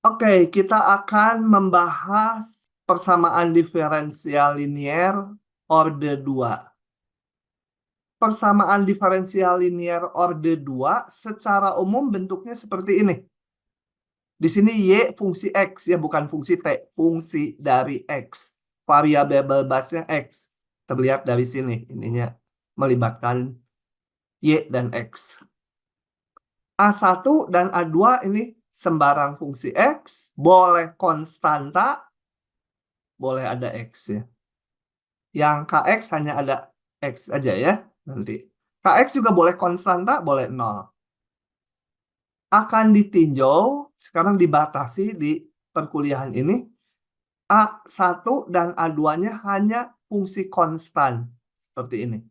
Oke, kita akan membahas persamaan diferensial linier orde 2. Persamaan diferensial linier orde 2 secara umum bentuknya seperti ini. Di sini Y fungsi X, ya bukan fungsi T, fungsi dari X. Variabel bebasnya X. Terlihat dari sini, ininya melibatkan Y dan X. A1 dan A2 ini sembarang fungsi X, boleh konstanta, boleh ada X ya. Yang KX hanya ada X aja ya nanti. KX juga boleh konstanta, boleh 0. Akan ditinjau, sekarang dibatasi di perkuliahan ini, A1 dan A2-nya hanya fungsi konstan. Seperti ini.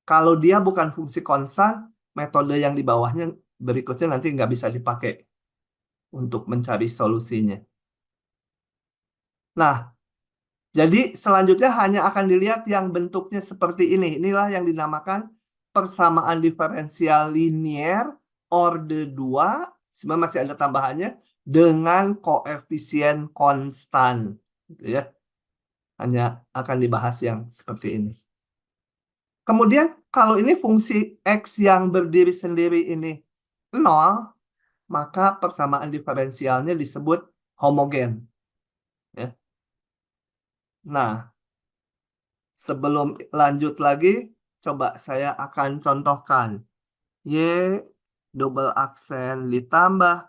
Kalau dia bukan fungsi konstan, metode yang di bawahnya berikutnya nanti nggak bisa dipakai untuk mencari solusinya. Nah, jadi selanjutnya hanya akan dilihat yang bentuknya seperti ini. Inilah yang dinamakan persamaan diferensial linier orde 2. Sebenarnya masih ada tambahannya dengan koefisien konstan. Gitu ya. Hanya akan dibahas yang seperti ini. Kemudian kalau ini fungsi X yang berdiri sendiri ini 0, maka persamaan diferensialnya disebut homogen. Ya. Nah, sebelum lanjut lagi, coba saya akan contohkan. Y double aksen ditambah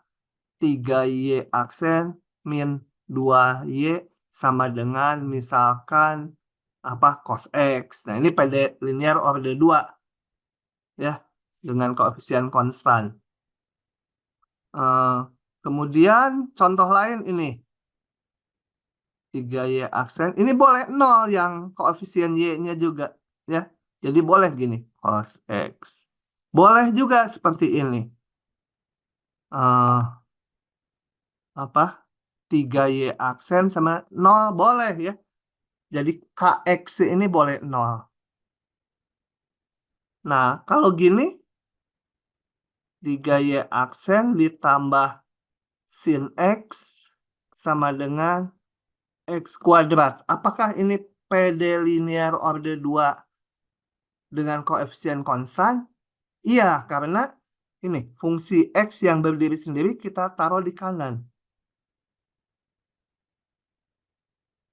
3Y aksen min 2Y sama dengan misalkan apa cos X. Nah, ini PD linear orde 2 ya dengan koefisien konstan. Kemudian contoh lain ini 3Y aksen. Ini boleh 0 yang koefisien Y-nya juga. Ya. Jadi boleh gini. Cos X. Boleh juga seperti ini. Apa? 3Y aksen sama 0 boleh ya. Jadi KX ini boleh 0. Nah, kalau gini 3Y aksen ditambah sin X sama dengan X kuadrat. Apakah ini PD linear orde 2 dengan koefisien konstan? Iya, karena ini fungsi X yang berdiri sendiri kita taruh di kanan.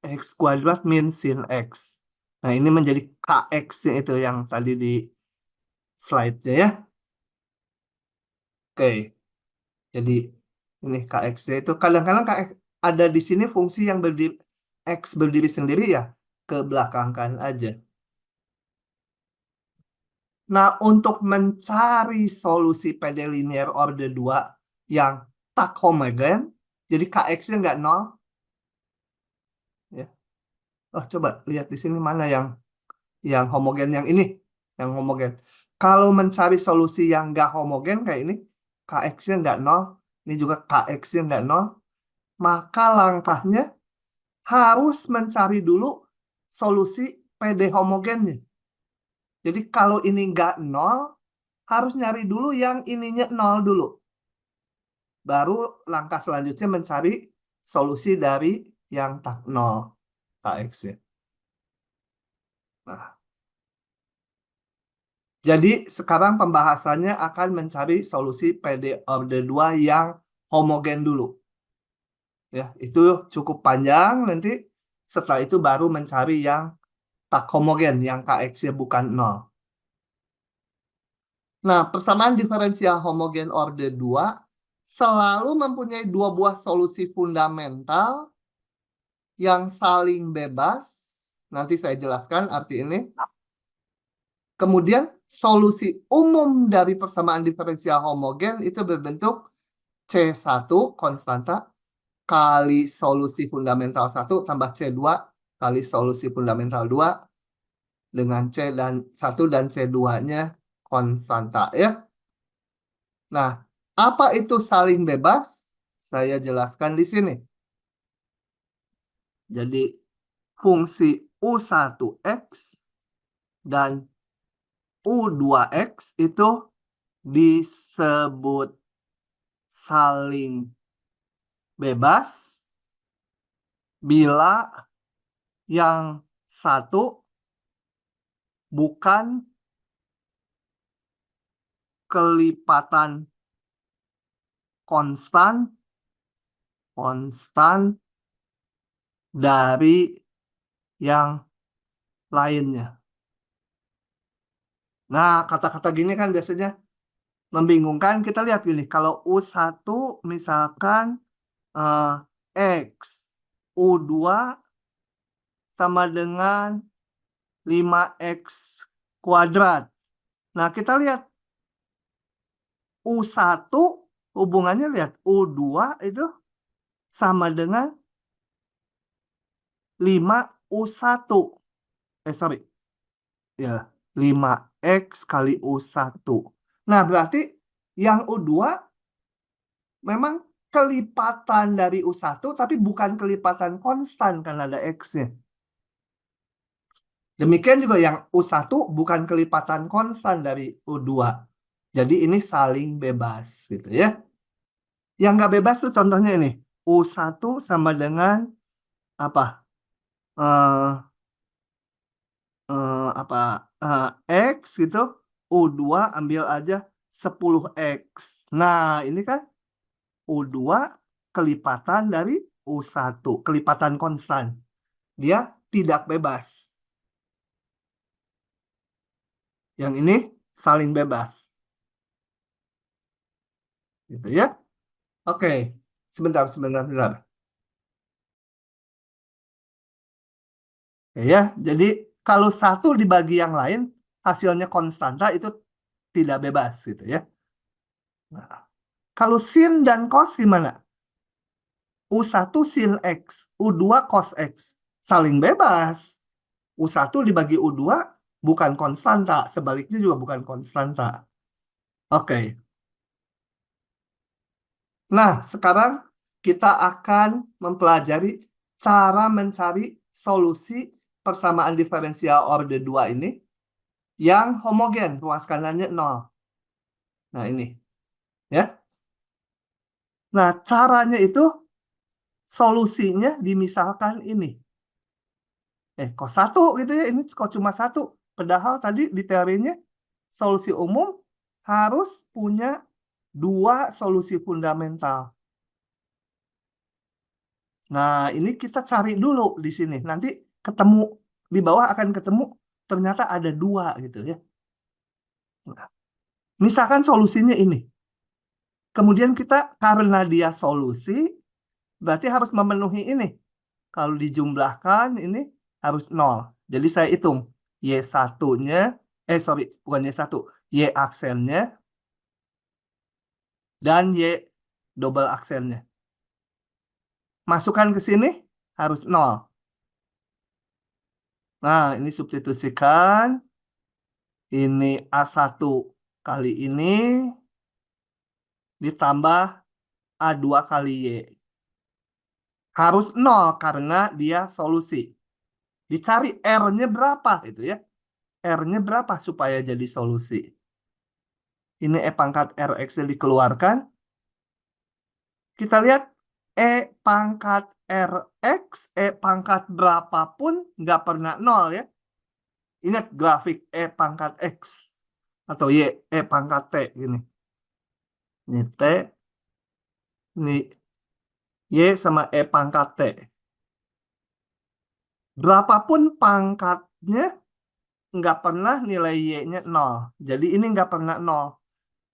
X kuadrat min sin X. Nah, ini menjadi KX itu yang tadi di slide-nya ya. Oke, jadi ini KX itu kadang-kadang KX ada di sini fungsi yang berdiri X berdiri sendiri ya, ke belakangkan aja. Nah, untuk mencari solusi PD linear orde 2 yang tak homogen, jadi KX-nya nggak 0. Ya. Oh, coba lihat di sini mana yang homogen, yang ini, yang homogen. Kalau mencari solusi yang nggak homogen kayak ini, KX-nya nggak 0, ini juga KX-nya nggak 0, maka langkahnya harus mencari dulu solusi PD homogennya. Jadi kalau ini nggak 0, harus nyari dulu yang ininya 0 dulu. Baru langkah selanjutnya mencari solusi dari yang tak 0, KX-nya. Nah, jadi sekarang pembahasannya akan mencari solusi PD orde 2 yang homogen dulu. Ya, itu cukup panjang, nanti setelah itu baru mencari yang tak homogen, yang KX-nya bukan 0. Nah, persamaan diferensial homogen orde 2 selalu mempunyai dua buah solusi fundamental yang saling bebas. Nanti saya jelaskan arti ini. Kemudian solusi umum dari persamaan diferensial homogen itu berbentuk C1 konstanta kali solusi fundamental 1 tambah C2 kali solusi fundamental 2 dengan C dan 1 dan C2-nya konstanta ya. Nah, apa itu saling bebas? Saya jelaskan di sini. Jadi fungsi U1X dan U2X itu disebut saling bebas bila yang satu bukan kelipatan konstan dari yang lainnya. Nah, kata-kata gini kan biasanya membingungkan. Kita lihat gini, kalau U1 misalkan X, U2 sama dengan 5X kuadrat. Nah, kita lihat U1 hubungannya, lihat U2 itu sama dengan 5U1. Sorry. Ya, 5X kali U1. Nah, berarti yang U2 memang kelipatan dari U1, tapi bukan kelipatan konstan karena ada X-nya. Demikian juga yang U1 bukan kelipatan konstan dari U2. Jadi ini saling bebas gitu ya. Yang nggak bebas tuh contohnya ini. U1 sama dengan apa? X gitu. U2 ambil aja 10X. Nah, ini kan U2 kelipatan dari U1, kelipatan konstan. Dia tidak bebas. Yang ini saling bebas. Gitu ya. Oke. Sebentar. Ya, jadi kalau satu dibagi yang lain, hasilnya konstanta itu tidak bebas gitu ya. Nah, kalau sin dan cos gimana? U1 sin X, U2 cos X. Saling bebas. U1 dibagi U2 bukan konstanta, sebaliknya juga bukan konstanta. Oke. Nah, sekarang kita akan mempelajari cara mencari solusi persamaan diferensial orde 2 ini yang homogen, ruang skalanya 0. Nah, ini. Ya. Nah, caranya itu solusinya dimisalkan ini. Kok satu gitu ya, ini kok cuma satu. Padahal tadi di teorinya solusi umum harus punya dua solusi fundamental. Nah, ini kita cari dulu di sini. Nanti ketemu, di bawah akan ketemu, ternyata ada dua gitu ya. Nah, misalkan solusinya ini. Kemudian kita, karena dia solusi, berarti harus memenuhi ini. Kalau dijumlahkan, ini harus 0. Jadi saya hitung. Y1-nya, bukan Y1. Y aksennya, dan Y double aksennya. Masukkan ke sini, harus 0. Nah, ini substitusikan. Ini A1 kali ini ditambah A2 kali Y. Harus 0 karena dia solusi. Dicari R-nya berapa itu ya. R-nya berapa supaya jadi solusi. Ini E pangkat RX yang dikeluarkan. Kita lihat E pangkat RX, E pangkat berapapun nggak pernah 0 ya. Ingat grafik E pangkat X atau Y, E pangkat T gini. Ini T, ini Y sama E pangkat T. Berapapun pangkatnya, nggak pernah nilai Y-nya 0. Jadi ini nggak pernah 0.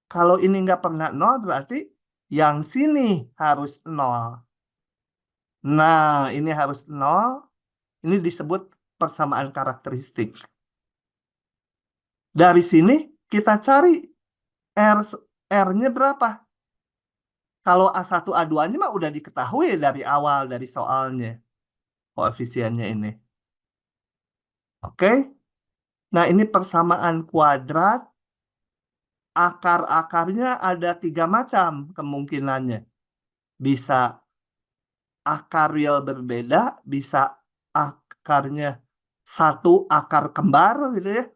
Kalau ini nggak pernah 0, berarti yang sini harus 0. Nah, ini harus 0. Ini disebut persamaan karakteristik. Dari sini kita cari R-nya berapa. Kalau A1, A2-nya mah udah diketahui dari awal, dari soalnya. Koefisiennya ini. Oke. Nah, ini persamaan kuadrat. Akar-akarnya ada 3 macam kemungkinannya. Bisa akar real berbeda, bisa akarnya satu akar kembar gitu ya.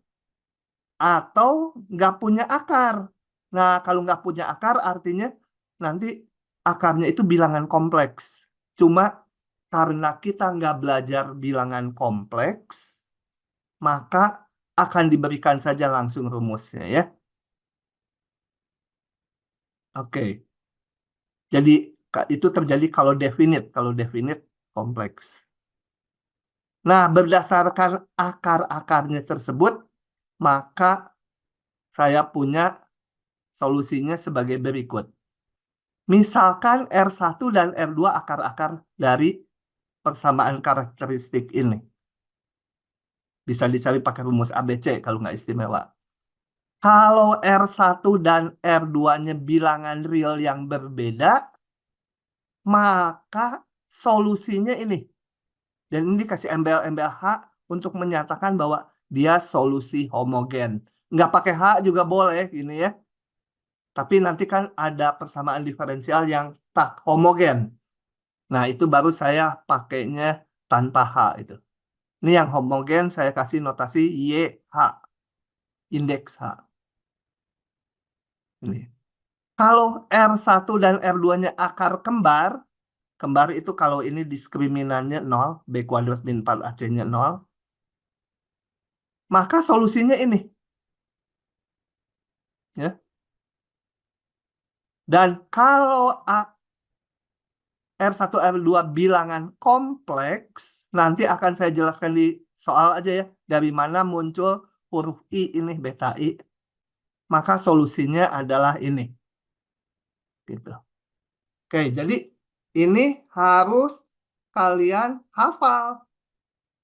Atau nggak punya akar. Nah, kalau nggak punya akar artinya nanti akarnya itu bilangan kompleks. Cuma karena kita nggak belajar bilangan kompleks, maka akan diberikan saja langsung rumusnya ya. Oke. Jadi itu terjadi kalau definite kompleks. Nah, berdasarkan akar-akarnya tersebut, maka saya punya solusinya sebagai berikut. Misalkan R1 dan R2 akar-akar dari persamaan karakteristik ini. Bisa dicari pakai rumus ABC kalau nggak istimewa. Kalau R1 dan R2-nya bilangan real yang berbeda, maka solusinya ini. Dan ini dikasih embel-embel H untuk menyatakan bahwa dia solusi homogen. Nggak pakai H juga boleh, ini ya. Tapi nanti kan ada persamaan diferensial yang tak homogen. Nah, itu baru saya pakainya tanpa H itu. Ini yang homogen saya kasih notasi YH, indeks H. Ini. Kalau R1 dan R2-nya akar kembar, kembar itu kalau ini diskriminannya 0, B kuadrat min 4AC-nya 0, maka solusinya ini. Ya. Dan kalau R1, R2 bilangan kompleks, nanti akan saya jelaskan di soal aja ya, dari mana muncul huruf I ini, beta I. Maka solusinya adalah ini. Gitu. Oke, jadi ini harus kalian hafal.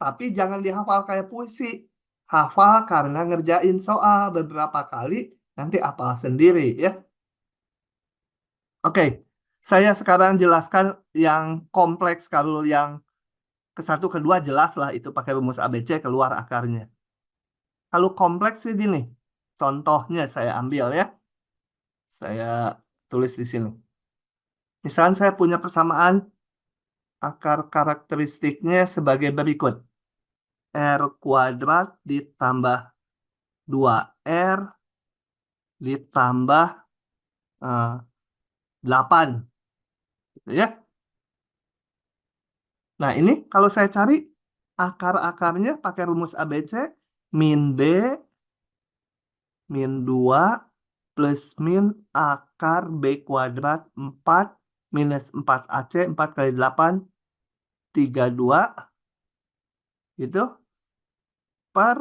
Tapi jangan dihafal kayak puisi. Hafal karena ngerjain soal beberapa kali, nanti hafal sendiri ya. Oke, saya sekarang jelaskan yang kompleks. Kalau yang ke satu, kedua jelas lah itu pakai rumus ABC keluar akarnya. Kalau kompleks sih gini, contohnya saya ambil ya. Saya tulis di sini. Misalnya saya punya persamaan akar karakteristiknya sebagai berikut. R kuadrat ditambah 2R ditambah 8. Gitu ya. Nah, ini kalau saya cari akar-akarnya pakai rumus ABC, min B, min 2, plus min akar B kuadrat 4, minus 4AC, 4 kali 8, 32, gitu, per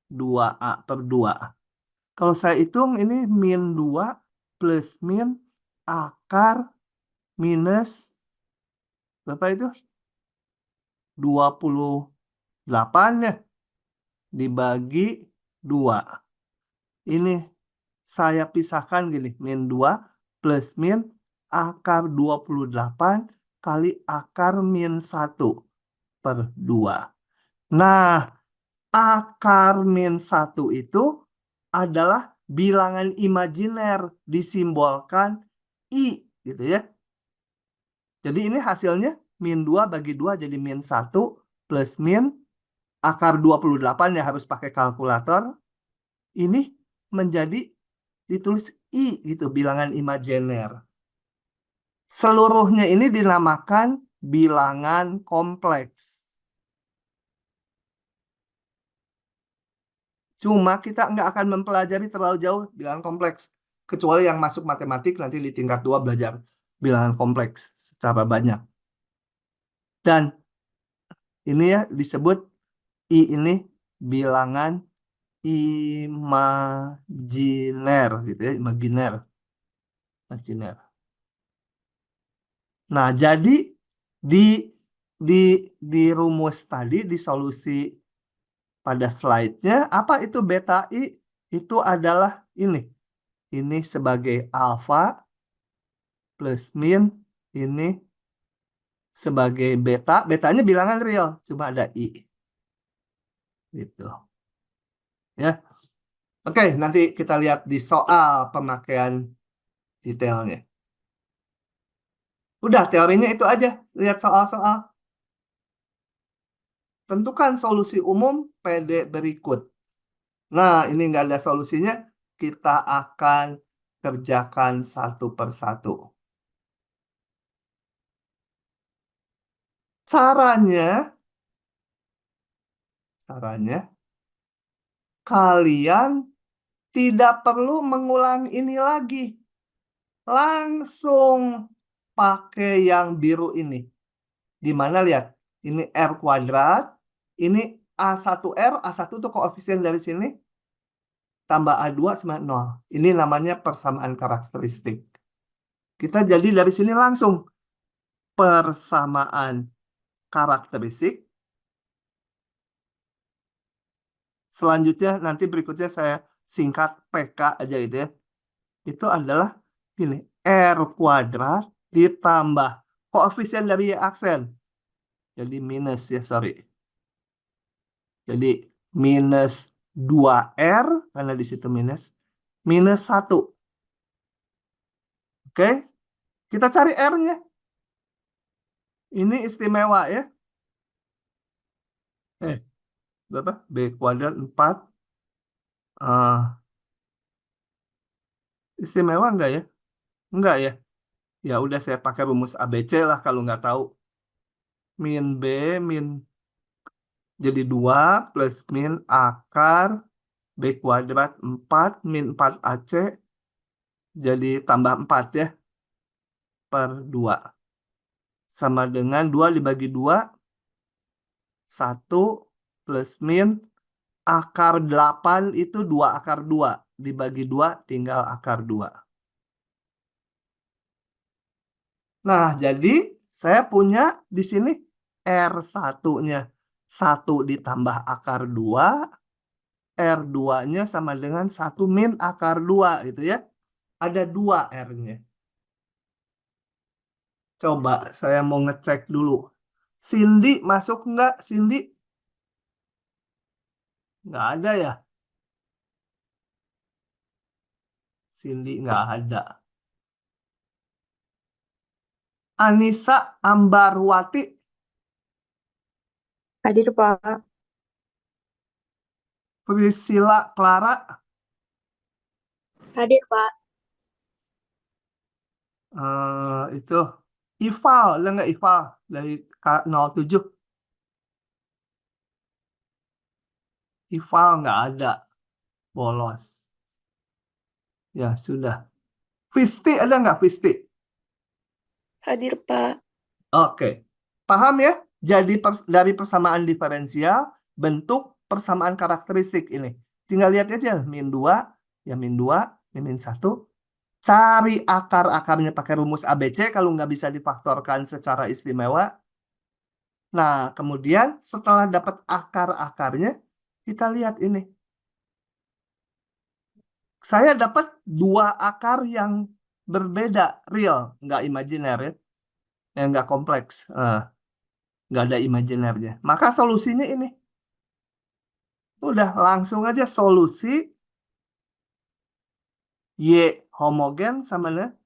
2A, per 2. Kalau saya hitung ini min 2 plus min akar minus berapa itu? 28 ya. Dibagi 2. Ini saya pisahkan gini. Min 2 plus min akar 28 kali akar min 1 per 2. Nah, akar min 1 itu adalah bilangan imajiner disimbolkan I gitu ya. Jadi ini hasilnya min 2 bagi 2 jadi min 1 plus min akar 28 ya harus pakai kalkulator. Ini menjadi ditulis I gitu, bilangan imajiner. Seluruhnya ini dinamakan bilangan kompleks. Cuma kita nggak akan mempelajari terlalu jauh bilangan kompleks. Kecuali yang masuk matematik nanti di tingkat 2 belajar bilangan kompleks secara banyak. Dan ini ya disebut I ini bilangan imajiner gitu ya, imajiner. Nah, jadi di di di rumus tadi, di solusi pada slide-nya, apa itu beta I? Itu adalah ini. Ini sebagai alfa plus min, ini sebagai beta. Betanya bilangan real, cuma ada I. Gitu. Ya. Oke, nanti kita lihat di soal pemakaian detailnya. Udah, teorinya itu aja. Lihat soal-soal. Tentukan solusi umum PD berikut. Nah, ini nggak ada solusinya. Kita akan kerjakan satu per satu. Caranya kalian tidak perlu mengulang ini lagi. Langsung pakai yang biru ini. Di mana lihat? Ini R kuadrat. Ini A1R. A1 itu koefisien dari sini. Tambah A2 sama 0. Ini namanya persamaan karakteristik. Kita jadi dari sini langsung. Persamaan karakteristik. Selanjutnya nanti berikutnya saya singkat PK aja gitu ya. Itu adalah ini R kuadrat ditambah koefisien dari Y aksen. Jadi minus ya, sorry. Jadi minus 2R, karena di situ minus 1. Oke, kita cari R-nya. Ini istimewa ya. Berapa? B kuadrat 4. Istimewa enggak ya? Enggak ya? Ya udah saya pakai rumus ABC lah kalau nggak tahu. Min B, jadi 2 plus min akar B kuadrat 4 min 4AC jadi tambah 4 ya, per 2. Sama dengan 2 dibagi 2, 1 plus min akar 8 itu 2 akar 2. Dibagi 2 tinggal akar 2. Nah, jadi saya punya di sini R1-nya 1 ditambah akar 2, R2-nya sama dengan 1 min akar 2 gitu ya. Ada 2 R-nya. Coba saya mau ngecek dulu. Cindy masuk nggak? Cindy? Nggak ada ya? Cindy nggak ada. Anissa Ambarwati? Hadir, Pak. Priscilla Clara? Hadir, Pak. Itu Ival, ada nggak Ival? Dari K07. Ival nggak ada. Bolos. Ya, sudah. Visti ada nggak Visti? Hadir, Pak. Oke. Paham ya? Jadi dari persamaan diferensial, bentuk persamaan karakteristik ini. Tinggal lihat aja, min 2, ya min 2, ya min 1. Cari akar-akarnya pakai rumus ABC kalau nggak bisa difaktorkan secara istimewa. Nah, kemudian setelah dapat akar-akarnya, kita lihat ini. Saya dapat 2 akar yang berbeda, real, nggak imajiner ya. Nggak kompleks. Nggak ada imajinernya. Maka solusinya ini. Udah, langsung aja solusi Y homogen sama dengan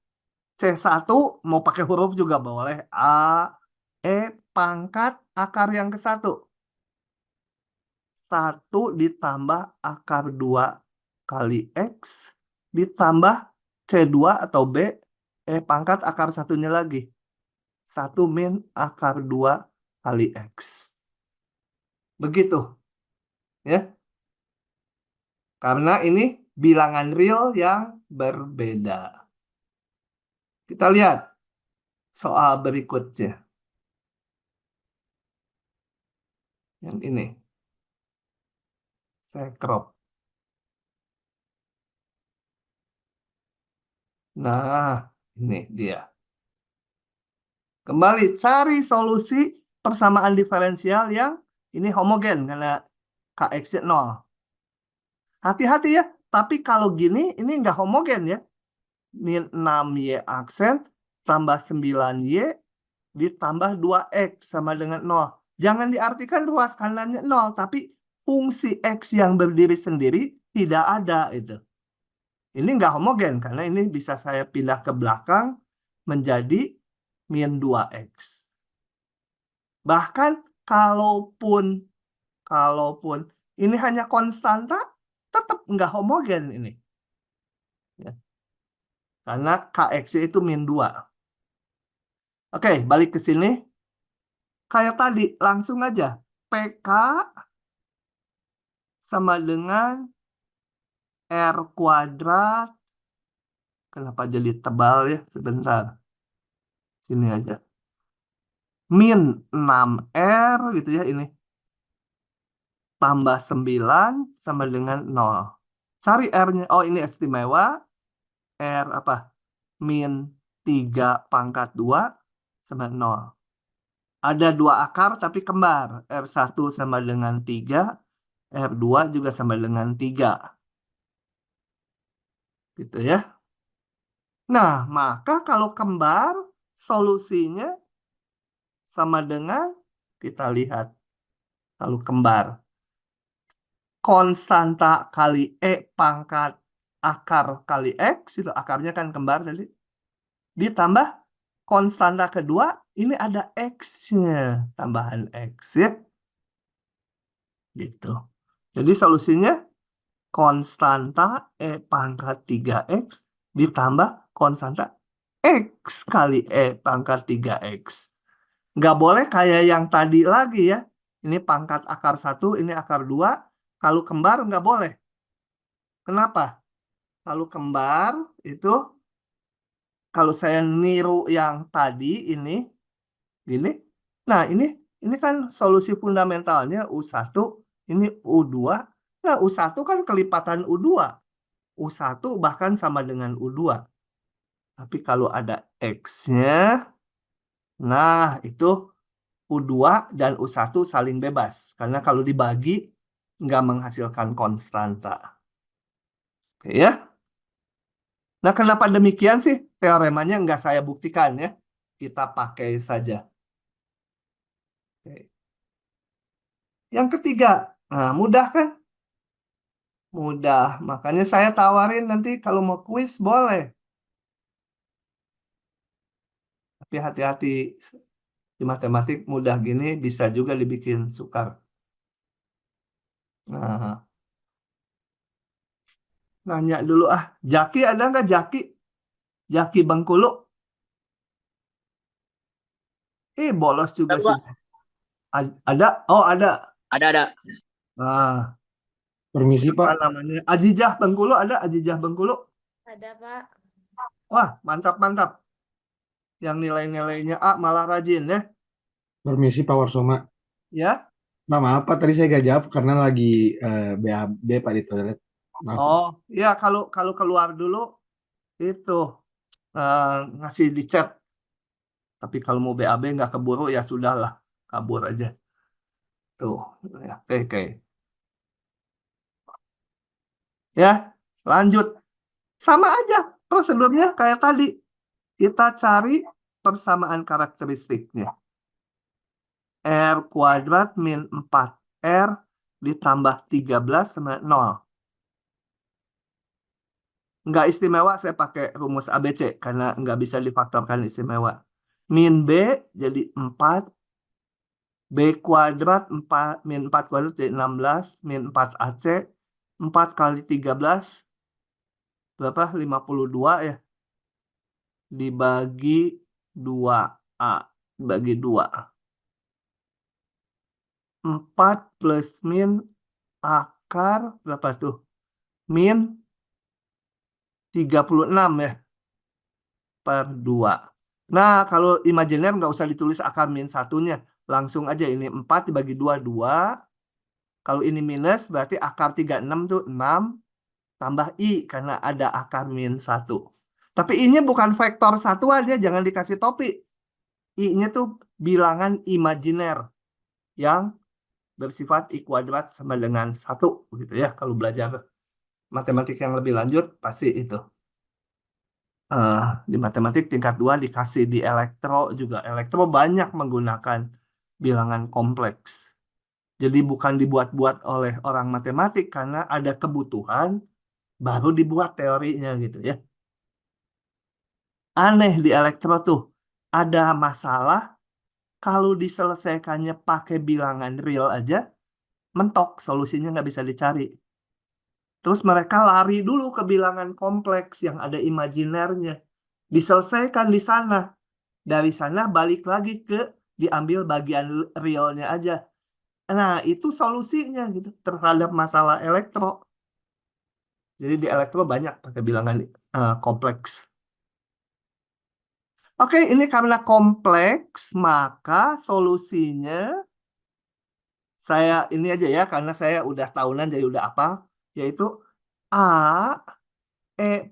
C1, mau pakai huruf juga boleh. A, E pangkat akar yang ke-1. 1 ditambah akar 2 kali X ditambah C2 atau B, E pangkat akar satunya lagi. 1 min akar 2 kali X. Begitu. Ya. Karena ini bilangan real yang berbeda. Kita lihat soal berikutnya. Yang ini. Saya crop. Nah, ini dia. Kembali cari solusi persamaan diferensial yang ini homogen karena KX-nya 0. Hati-hati ya, tapi kalau gini ini nggak homogen ya. Min 6Y aksen tambah 9Y ditambah 2X sama dengan 0. Jangan diartikan ruas kanannya 0, tapi fungsi X yang berdiri sendiri tidak ada itu. Ini nggak homogen karena ini bisa saya pindah ke belakang menjadi min 2X. Bahkan kalaupun ini hanya konstanta, tetap nggak homogen ini. Ya. Karena KX itu min 2. Oke, balik ke sini. Kayak tadi, langsung aja. PK sama dengan R kuadrat. Kenapa jadi tebal ya? Sebentar. Sini aja. Min 6R gitu ya ini. Tambah 9 sama dengan 0. Cari R-nya. Oh, ini istimewa. R apa? Min 3 pangkat 2 sama 0. Ada 2 akar tapi kembar. R1 sama dengan 3. R2 juga sama dengan 3. Gitu ya. Nah, maka kalau kembar, solusinya sama dengan, kita lihat. Kalau kembar. Konstanta kali E pangkat akar kali X, itu akarnya kan kembar tadi. Ditambah konstanta kedua, ini ada X-nya. Tambahan X ya. Gitu. Jadi solusinya konstanta E pangkat 3X ditambah konstanta X kali E pangkat 3X. Nggak boleh kayak yang tadi lagi ya. Ini pangkat akar 1, ini akar 2. Kalau kembar nggak boleh. Kenapa? Kalau kembar itu, kalau saya niru yang tadi ini, gini. Nah, ini kan solusi fundamentalnya U1, ini U2. Nah, U1 kan kelipatan U2. U1 bahkan sama dengan U2. Tapi kalau ada X-nya, nah itu U2 dan U1 saling bebas. Karena kalau dibagi, nggak menghasilkan konstanta. Oke ya. Nah, kenapa demikian sih? Teoremanya nggak saya buktikan ya. Kita pakai saja. Oke. Yang ketiga, nah mudah kan? Mudah. Makanya saya tawarin nanti kalau mau kuis boleh. Tapi hati-hati. Di matematik mudah gini bisa juga dibikin sukar. Nah, nanya dulu ah. Jaki ada nggak Jaki? Jaki Bengkulu. Bolos juga Ada, sih. Pak. Ada? Oh, ada. Ada. Nah, Permisi, siapa Pak. namanya? Ajijah Bengkulu ada? Ajijah Bengkulu? Ada, Pak. Wah, mantap-mantap. Yang nilai-nilainya A malah rajin ya. Permisi, Pak Warsoma. Ya. Pak, maaf, Pak. Tadi saya gak jawab karena lagi BAB, Pak, di toilet. Maaf. Oh, ya kalau keluar dulu itu ngasih di chat. Tapi kalau mau BAB nggak keburu ya sudahlah, kabur aja. Tuh, ya, oke. Ya, lanjut. Sama aja prosedurnya kayak tadi. Kita cari persamaan karakteristiknya. R kuadrat min 4R ditambah 13 sama 0. Nggak istimewa saya pakai rumus ABC karena nggak bisa difaktorkan istimewa. Min B jadi 4. B kuadrat 4, min 4 kuadrat jadi 16. Min 4AC. 4 kali 13. Berapa? 52 ya. Dibagi 2A. Dibagi 2. 4 plus min akar berapa tuh? Min 36 ya. Per 2. Nah, kalau imajiner nggak usah ditulis akar min satunya. Langsung aja ini 4 dibagi 2, 2. Kalau ini minus berarti akar 36 tuh 6 tambah I karena ada akar min 1. Tapi I-nya bukan vektor satuan ya, jangan dikasih topi. I-nya tuh bilangan imajiner yang bersifat I kuadrat sama dengan 1 gitu ya. Kalau belajar matematik yang lebih lanjut pasti itu. Di matematik tingkat 2 dikasih di elektro juga. Elektro banyak menggunakan bilangan kompleks. Jadi bukan dibuat-buat oleh orang matematik karena ada kebutuhan baru dibuat teorinya gitu ya. Aneh di elektro tuh. Ada masalah kalau diselesaikannya pakai bilangan real aja, mentok solusinya nggak bisa dicari. Terus mereka lari dulu ke bilangan kompleks yang ada imajinernya. Diselesaikan di sana. Dari sana balik lagi ke diambil bagian realnya aja. Nah, itu solusinya gitu terhadap masalah elektro. Jadi di elektro banyak pakai bilangan kompleks. Oke, ini karena kompleks, maka solusinya saya ini aja ya, karena saya udah tahunan jadi udah apa, yaitu A,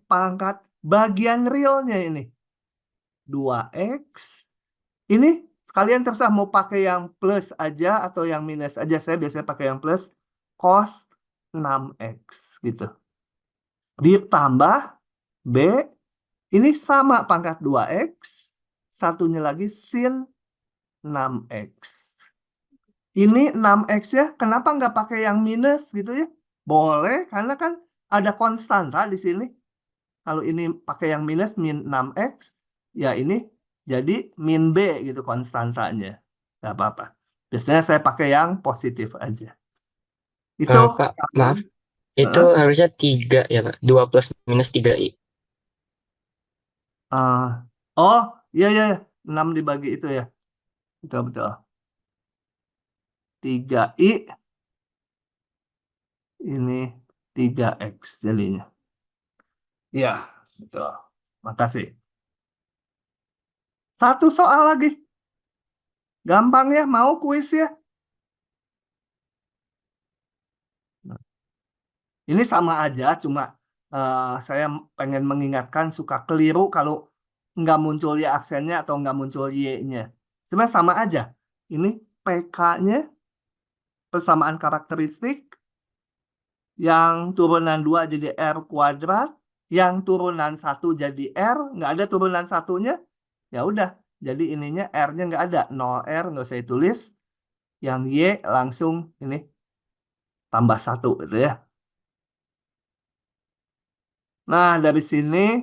pangkat bagian realnya ini. 2X. Ini kalian terserah mau pakai yang plus aja atau yang minus aja. Saya biasanya pakai yang plus. Cos 6X gitu. Ditambah B. Ini sama pangkat 2X. Satunya lagi sin 6X. Ini 6X ya. Kenapa nggak pakai yang minus gitu ya? Boleh, karena kan ada konstanta di sini. Kalau ini pakai yang minus min 6X, ya ini jadi min B gitu konstantanya. Nggak apa-apa. Biasanya saya pakai yang positif aja. Itu Pak, kalau maaf, itu eh, harusnya 3 ya, Pak. 2 plus minus 3i. eh, oh iya iya iya. 6 dibagi itu ya. Betul betul. 3i ini 3X jadinya. Iya, betul. Makasih. Satu soal lagi. Gampang ya, mau kuis ya? Ini sama aja, cuma saya pengen mengingatkan suka keliru kalau nggak muncul y aksennya atau nggak muncul y-nya. Sebenarnya sama aja. Ini PK-nya, persamaan karakteristik, yang turunan 2 jadi R kuadrat, yang turunan 1 jadi R, nggak ada turunan satunya, ya udah. Jadi ininya R-nya nggak ada, 0R nggak usah ditulis, yang Y langsung ini tambah 1 gitu ya. Nah, dari sini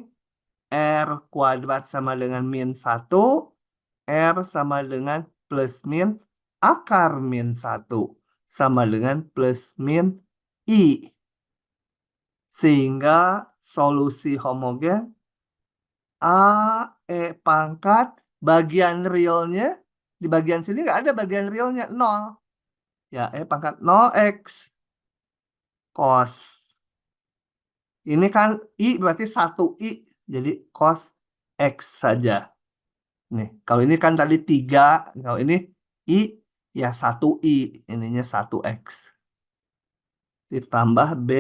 R kuadrat sama dengan min 1, R sama dengan plus min akar min 1, sama dengan plus min I. Sehingga solusi homogen A, pangkat, bagian realnya, di bagian sini nggak ada bagian realnya, 0. Ya, pangkat 0X cos. Ini kan I berarti 1I, jadi cos X saja. Nih, kalau ini kan tadi 3, kalau ini I ya 1I, ininya 1X. Ditambah B,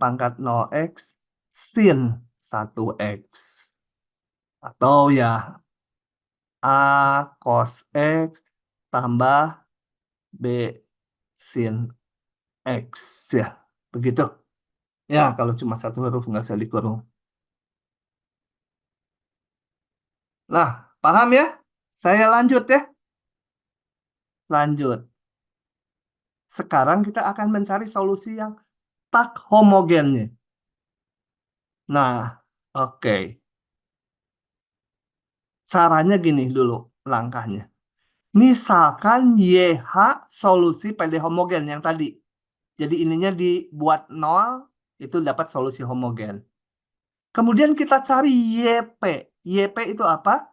pangkat 0X, sin 1X. Atau ya A cos X tambah B sin X. Ya, begitu. Ya, kalau cuma satu huruf nggak usah dikurung. Nah, paham ya? Saya lanjut ya. Lanjut. Sekarang kita akan mencari solusi yang tak homogennya. Nah, oke. Caranya gini dulu langkahnya. Misalkan YH solusi PD homogen yang tadi. Jadi ininya dibuat 0, itu dapat solusi homogen. Kemudian kita cari YP. YP itu apa?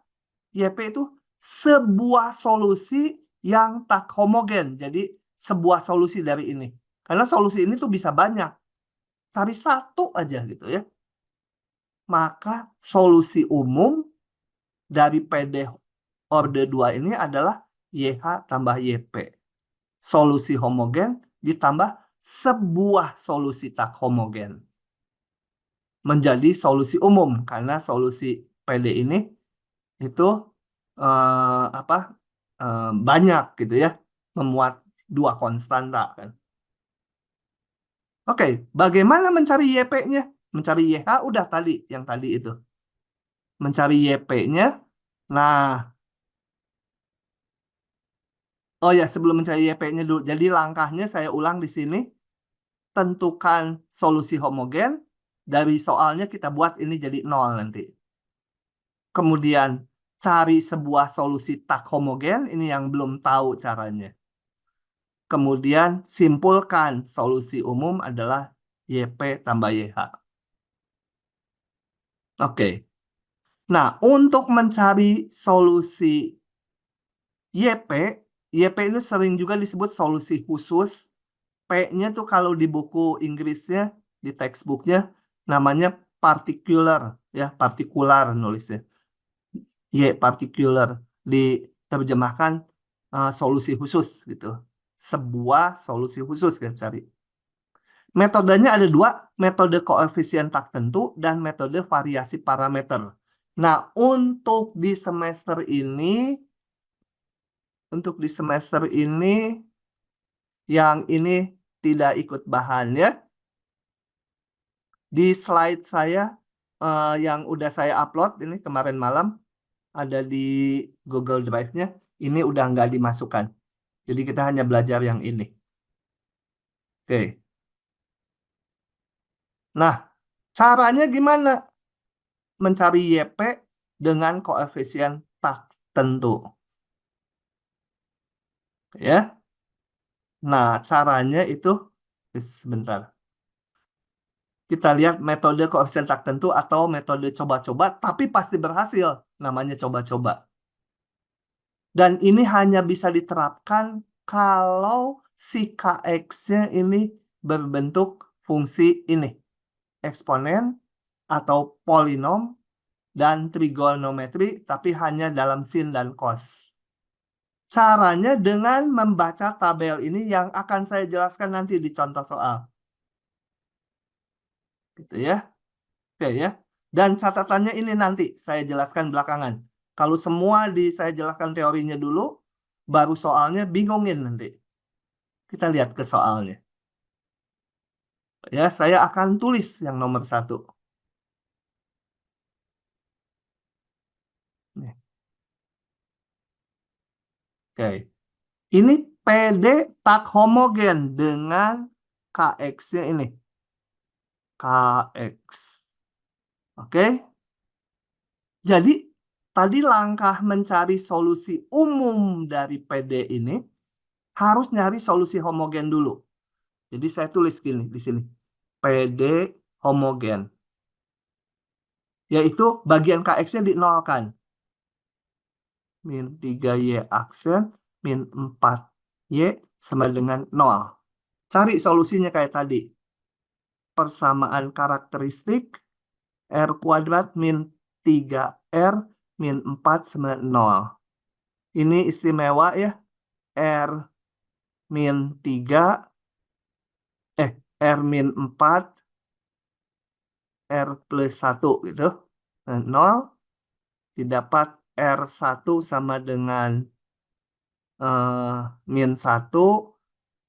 YP itu sebuah solusi yang tak homogen. Jadi sebuah solusi dari ini. Karena solusi ini tuh bisa banyak. Cari satu aja gitu ya. Maka solusi umum dari PD orde 2 ini adalah YH tambah YP. Solusi homogen ditambah sebuah solusi tak homogen. Menjadi solusi umum. Karena solusi PD ini itu banyak gitu ya. Memuat dua konstanta kan. Oke, bagaimana mencari YP-nya? Mencari YH udah tadi, yang tadi itu. Mencari YP-nya. Nah, oh ya, sebelum mencari YP-nya dulu. Jadi langkahnya saya ulang di sini. Tentukan solusi homogen. Dari soalnya kita buat ini jadi 0 nanti. Kemudian cari sebuah solusi tak homogen. Ini yang belum tahu caranya. Kemudian simpulkan solusi umum adalah YP tambah YH. Oke. Nah, untuk mencari solusi YP, YP ini sering juga disebut solusi khusus. P-nya tuh kalau di buku Inggrisnya, di textbooknya, namanya particular, ya, partikular nulisnya. Y, particular, diterjemahkan solusi khusus gitu. Sebuah solusi khusus kan cari. Metodenya ada dua, metode koefisien tak tentu dan metode variasi parameter. Nah, untuk di semester ini yang ini tidak ikut bahannya, di slide saya yang udah saya upload ini kemarin malam, ada di Google Drive-nya, ini udah nggak dimasukkan. Jadi kita hanya belajar yang ini. Oke. Nah, caranya gimana? Mencari YP dengan koefisien tak tentu. Ya. Nah, caranya itu sebentar. Kita lihat metode koefisien tak tentu atau metode coba-coba, tapi pasti berhasil. Namanya coba-coba. Dan ini hanya bisa diterapkan kalau si KX-nya ini berbentuk fungsi ini. Eksponen atau polinom dan trigonometri, tapi hanya dalam sin dan cos. Caranya dengan membaca tabel ini yang akan saya jelaskan nanti di contoh soal. Gitu ya. Oke ya. Dan catatannya ini nanti saya jelaskan belakangan. Kalau semua saya jelaskan teorinya dulu, baru soalnya bingungin nanti. Kita lihat ke soalnya. Ya, saya akan tulis yang nomor 1. Nih. Oke. Ini PD tak homogen dengan KX-nya ini. KX. Oke. Jadi, tadi langkah mencari solusi umum dari PD ini harus nyari solusi homogen dulu. Jadi saya tulis gini di sini. PD homogen. Yaitu bagian KX-nya dinolkan. Min 3Y aksen, min 4Y sama dengan 0. Cari solusinya kayak tadi. Persamaan karakteristik R kuadrat min 3R min 4 sama 0. Ini istimewa ya. R min 3, R min 4, R plus 1 gitu. Nah, 0 didapat R1 sama dengan min 1.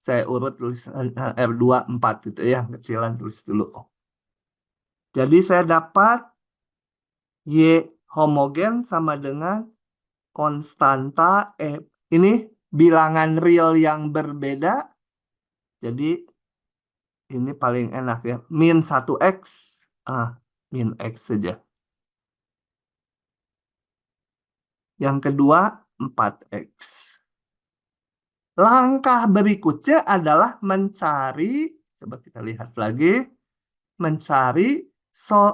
Saya urut tulis R2, 4 gitu ya. Kecilan tulis dulu. Jadi saya dapat Y homogen sama dengan konstanta ini bilangan real yang berbeda. Jadi ini paling enak ya. Min 1X. Min X saja. Yang kedua 4X. Langkah berikutnya adalah mencari, coba kita lihat lagi, mencari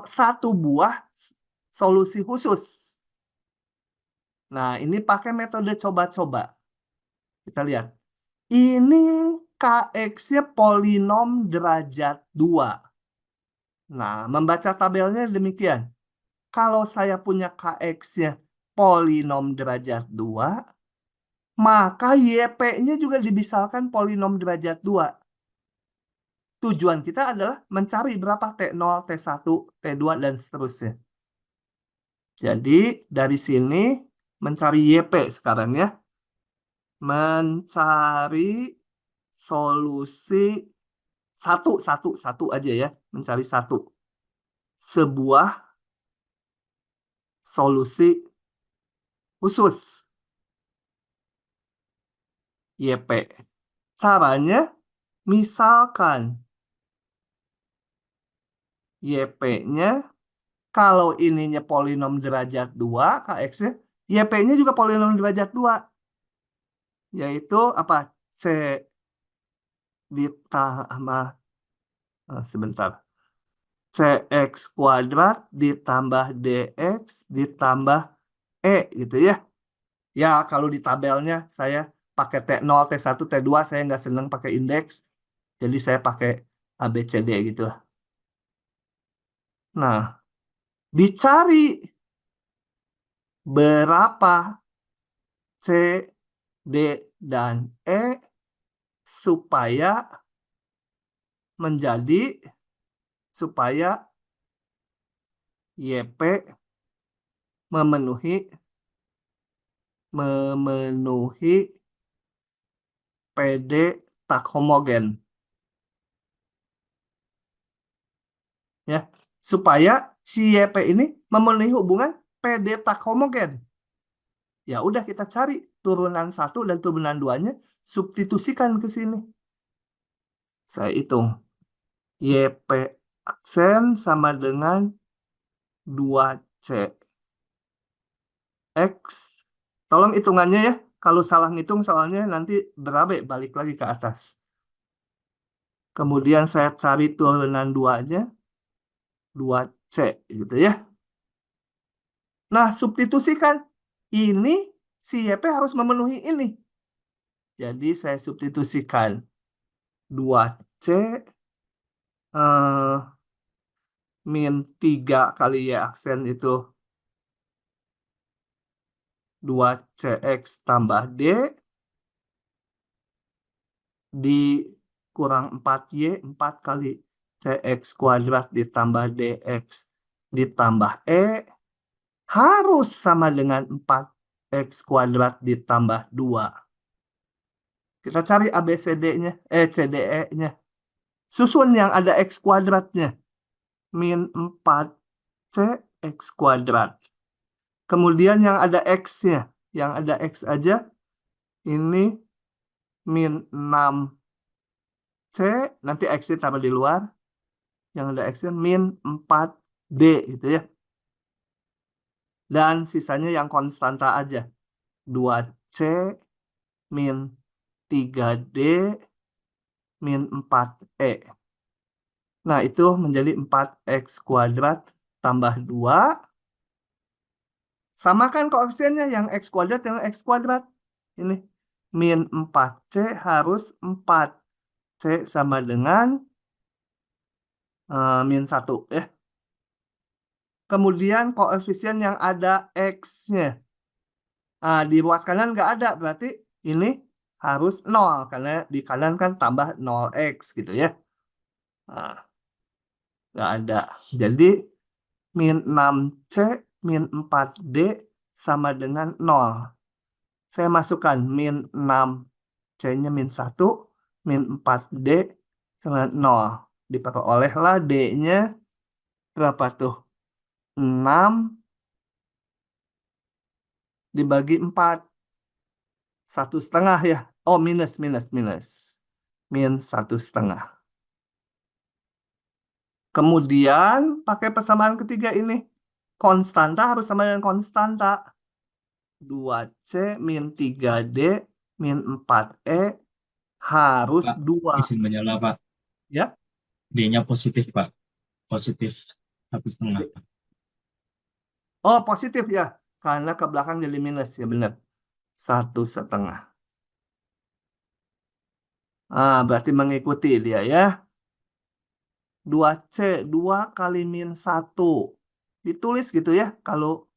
satu buah solusi khusus. Nah, ini pakai metode coba-coba. Kita lihat. Ini KX-nya polinom derajat 2. Nah, membaca tabelnya demikian. Kalau saya punya KX-nya polinom derajat 2, maka YP-nya juga dimisalkan polinom derajat 2. Tujuan kita adalah mencari berapa T0, T1, T2, dan seterusnya. Jadi, dari sini mencari YP sekarang ya. Mencari solusi satu aja ya. Mencari satu. Sebuah solusi khusus. YP. Caranya, misalkan YP-nya, kalau ininya polinom derajat 2, KX-nya, YP-nya juga polinom derajat 2. Yaitu apa? C ditambah, sebentar. CX kuadrat ditambah DX ditambah E gitu ya. Ya, kalau di tabelnya saya pakai T0, T1, T2, saya nggak seneng pakai indeks. Jadi saya pakai ABCD gitu. Nah, dicari berapa C, D, dan E supaya YP memenuhi PD tak homogen. Ya, supaya si YP ini memenuhi hubungan PD tak homogen. Ya udah kita cari turunan 1 dan turunan 2-nya, substitusikan ke sini. Saya hitung. YP aksen sama dengan 2C X. Tolong hitungannya ya. Kalau salah ngitung soalnya nanti berabe balik lagi ke atas. Kemudian saya cari turunan 2-nya. 2C gitu ya. Nah, substitusikan. Ini si YP harus memenuhi ini. Jadi saya substitusikan 2C min 3 kali Y aksen itu 2CX tambah D dikurang 4Y, 4 kali CX kuadrat ditambah DX ditambah E harus sama dengan 4X kuadrat ditambah 2. Kita cari ABCD-nya, CDE-nya. Susun yang ada X kuadratnya. Min 4CX kuadrat. Kemudian yang ada X-nya. Yang ada X aja. Ini min 6C. Nanti X-nya taruh di luar. Yang ada X-nya min 4D gitu ya. Dan sisanya yang konstanta aja. 2C min 3D min 4E. Nah, itu menjadi 4X kuadrat tambah 2. Samakan koefisiennya yang X kuadrat dengan X kuadrat. Ini min 4C harus 4C sama dengan min 1 ya. Kemudian koefisien yang ada X-nya. Di ruas kanan nggak ada, berarti ini harus 0. Karena di kanan kan tambah 0X gitu ya. Nggak ada. Jadi min 6C min 4D sama dengan 0. Saya masukkan min 6C-nya min 1, min 4D sama 0. Diperolehlah D-nya berapa tuh? 6 dibagi 4. 1,5 ya. Oh, minus. Min 1,5. Kemudian pakai persamaan ketiga ini. Konstanta harus sama dengan konstanta. 2C min 3D min 4E harus Pak, 2. izin menyala, Pak. Ya. D-nya positif, Pak. Positif 1,5. Oh, positif ya. Karena ke belakang jadi minus. Ya benar. 1,5. Berarti mengikuti dia ya. 2C, 2 kali min 1. Ditulis gitu ya. Kalau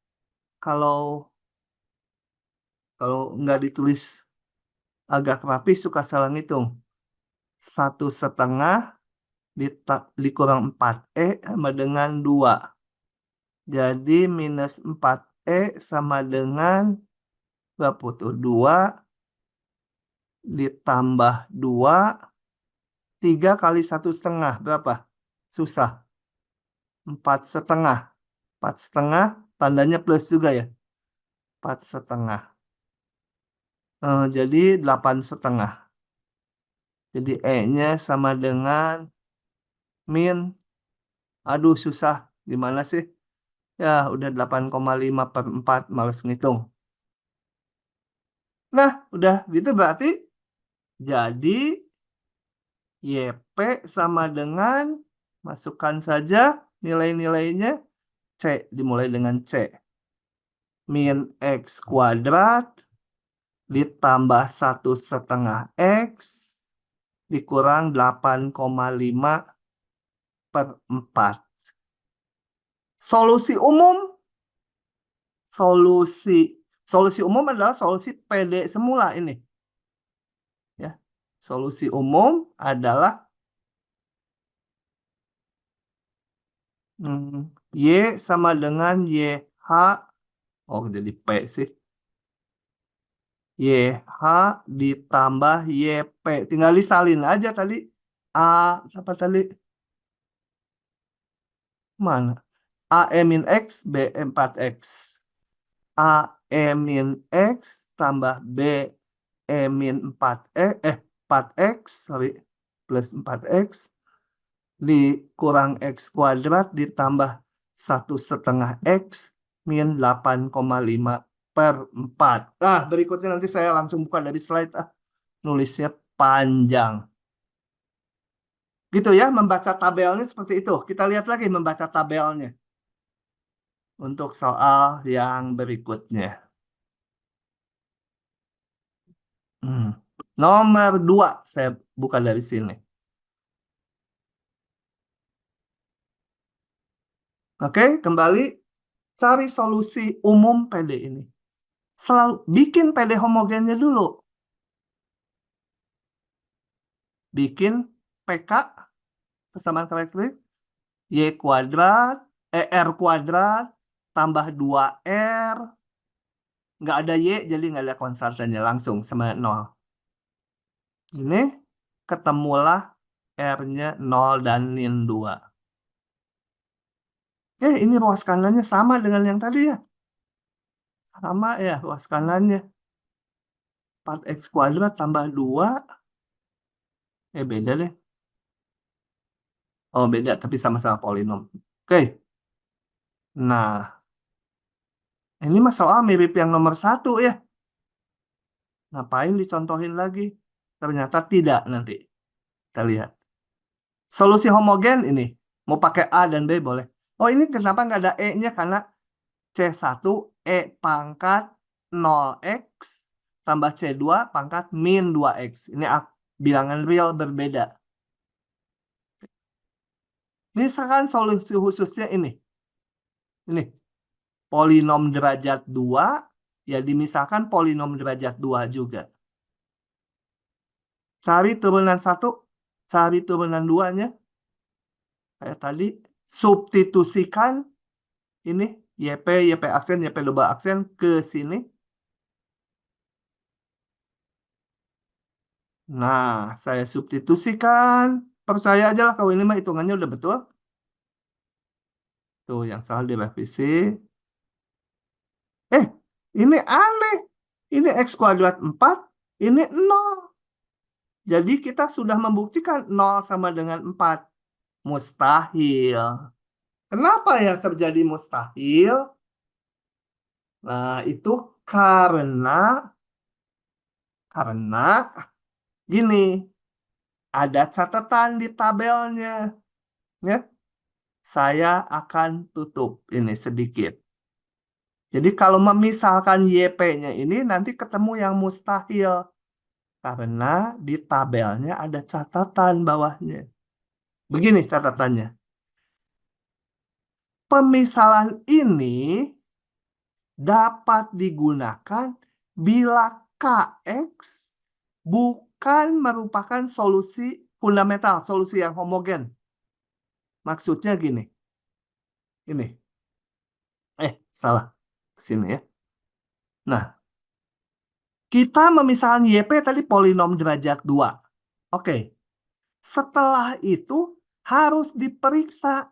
nggak ditulis agak rapi suka salah ngitung. 1,5 dikurang 4E sama dengan 2. Jadi minus 4E sama dengan berapa tuh? 2 ditambah 2. 3 kali 1,5 berapa? Susah. 4,5. 4,5 tandanya plus juga ya. 4,5. Jadi 8,5. Jadi E-nya sama dengan min. Aduh, susah. Gimana sih? Ya, udah 8,5/4. Males ngitung. Nah, udah gitu berarti jadi YP sama dengan, masukkan saja nilai-nilainya. C, dimulai dengan C. Min X kuadrat ditambah 1/2 X dikurang 8,5 per 4. Solusi umum. Solusi umum adalah solusi PD semula ini. Ya. Solusi umum adalah Y sama dengan YH. Oh, jadi P sih. YH ditambah YP. Tinggal disalin aja tadi. A, apa tadi? Mana? AE min X, BE 4X. AE min X tambah BE min 4X, sorry, plus 4X. Dikurang X kuadrat ditambah 1/2 X min 8,5 per 4. Nah, berikutnya nanti saya langsung buka dari slide. Nulisnya panjang. Gitu ya, membaca tabelnya seperti itu. Kita lihat lagi membaca tabelnya. Untuk soal yang berikutnya. Nomor 2, saya buka dari sini. Oke, kembali. Cari solusi umum PD ini. Selalu bikin PD homogennya dulu. Bikin PK, persamaan karakteristik, Y kuadrat, R kuadrat, tambah 2R. Nggak ada Y, jadi nggak ada konstantannya. Langsung sama 0. Ini ketemulah R-nya 0 dan min 2. Ini ruas kanannya sama dengan yang tadi ya. Sama ya ruas kanannya. 4X kuadrat tambah 2. Beda deh. Oh, beda, tapi sama-sama polinom. Oke. Nah, ini mah soal mirip yang nomor 1 ya. Ngapain dicontohin lagi? Ternyata tidak nanti. Kita lihat. Solusi homogen ini. Mau pakai A dan B boleh. Oh, ini kenapa nggak ada E-nya? Karena C1 E pangkat 0X tambah C2 pangkat min 2X. Ini bilangan real berbeda. Misalkan solusi khususnya ini. Ini. Polinom derajat 2. Ya dimisahkan polinom derajat 2 juga. Cari turunan 1. Cari turunan 2-nya. Kayak tadi. Substitusikan. Ini. YP aksen, YP double aksen ke sini. Nah, saya substitusikan. Percaya aja lah kalau ini mah hitungannya udah betul. Tuh, yang salah direvisi. Ini aneh. Ini X kuadrat 4, ini 0. Jadi kita sudah membuktikan 0 sama dengan 4. Mustahil. Kenapa ya terjadi mustahil? Nah, itu karena gini. Ada catatan di tabelnya. Ya. Saya akan tutup ini sedikit. Jadi kalau memisalkan YP-nya ini nanti ketemu yang mustahil. Karena di tabelnya ada catatan bawahnya. Begini catatannya. Pemisalan ini dapat digunakan bila Kx bukan merupakan solusi fundamental, solusi yang homogen. Maksudnya gini. Ini. Salah. Sini ya. Nah, kita memisahkan YP tadi polinom derajat 2. Oke. Setelah itu harus diperiksa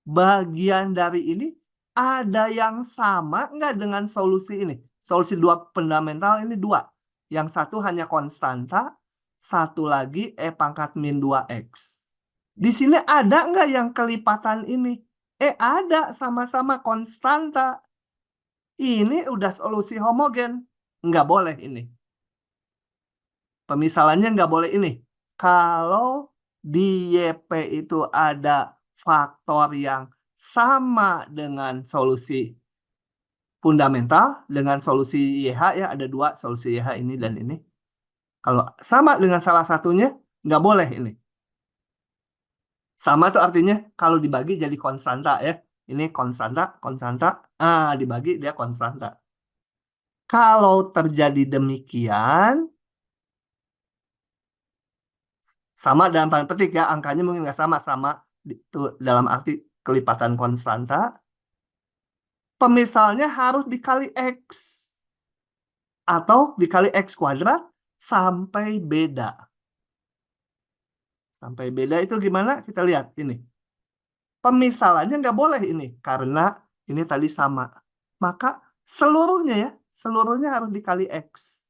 bagian dari ini ada yang sama nggak dengan solusi ini. Solusi 2 fundamental ini 2. Yang satu hanya konstanta, satu lagi E pangkat min 2X. Di sini ada nggak yang kelipatan ini? Ada, sama-sama konstanta. Ini udah solusi homogen. Nggak boleh ini. Pemisalannya nggak boleh ini. Kalau di YP itu ada faktor yang sama dengan solusi fundamental dengan solusi YH ya, ada dua solusi YH ini dan ini. Kalau sama dengan salah satunya, nggak boleh ini. Sama tuh artinya kalau dibagi jadi konstanta ya. Ini konstanta, konstanta. Dibagi dia konstanta. Kalau terjadi demikian, sama dalam tanda petik ya, angkanya mungkin nggak sama, sama itu dalam arti kelipatan konstanta. Pemisalnya harus dikali X. Atau dikali X kuadrat sampai beda. Sampai beda itu gimana? Kita lihat ini. Pemisalannya nggak boleh ini. Karena ini tadi sama. Maka seluruhnya ya, seluruhnya harus dikali X.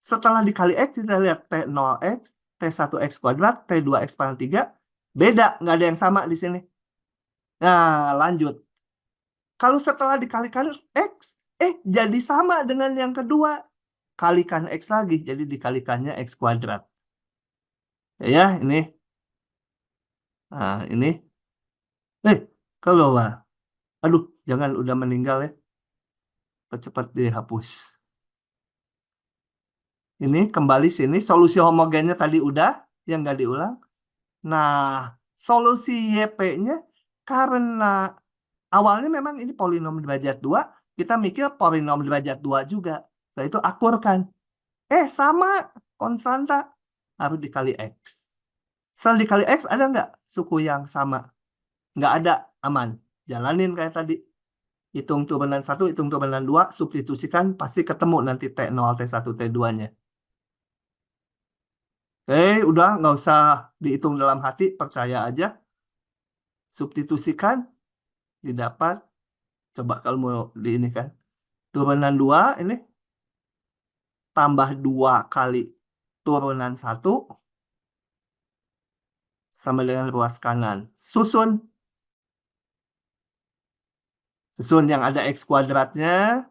Setelah dikali X, kita lihat T0X, T1X kuadrat, T2X pangkat 3. Beda, nggak ada yang sama di sini. Nah, lanjut. Kalau setelah dikalikan X, jadi sama dengan yang kedua. Kalikan X lagi, jadi dikalikannya X kuadrat. Ya, ini. Nah, ini. Keluar. Aduh, jangan udah meninggal ya. Cepat dihapus. Ini kembali sini. Solusi homogennya tadi udah, yang nggak diulang. Nah, solusi YP-nya karena awalnya memang ini polinom derajat 2, kita mikir polinom derajat 2 juga. Nah, itu akurkan. Sama konstanta. Harus dikali X. Setelah dikali X, ada nggak suku yang sama? Nggak ada, aman. Jalanin kayak tadi. Hitung turunan 1, hitung turunan 2, substitusikan, pasti ketemu nanti T0, T1, T2-nya. Udah nggak usah dihitung dalam hati, percaya aja. Substitusikan, didapat. Coba kalau mau di ini kan. Turunan 2 ini tambah 2 kali turunan 1 sama dengan ruas kanan. Susun. Susun yang ada X kuadratnya,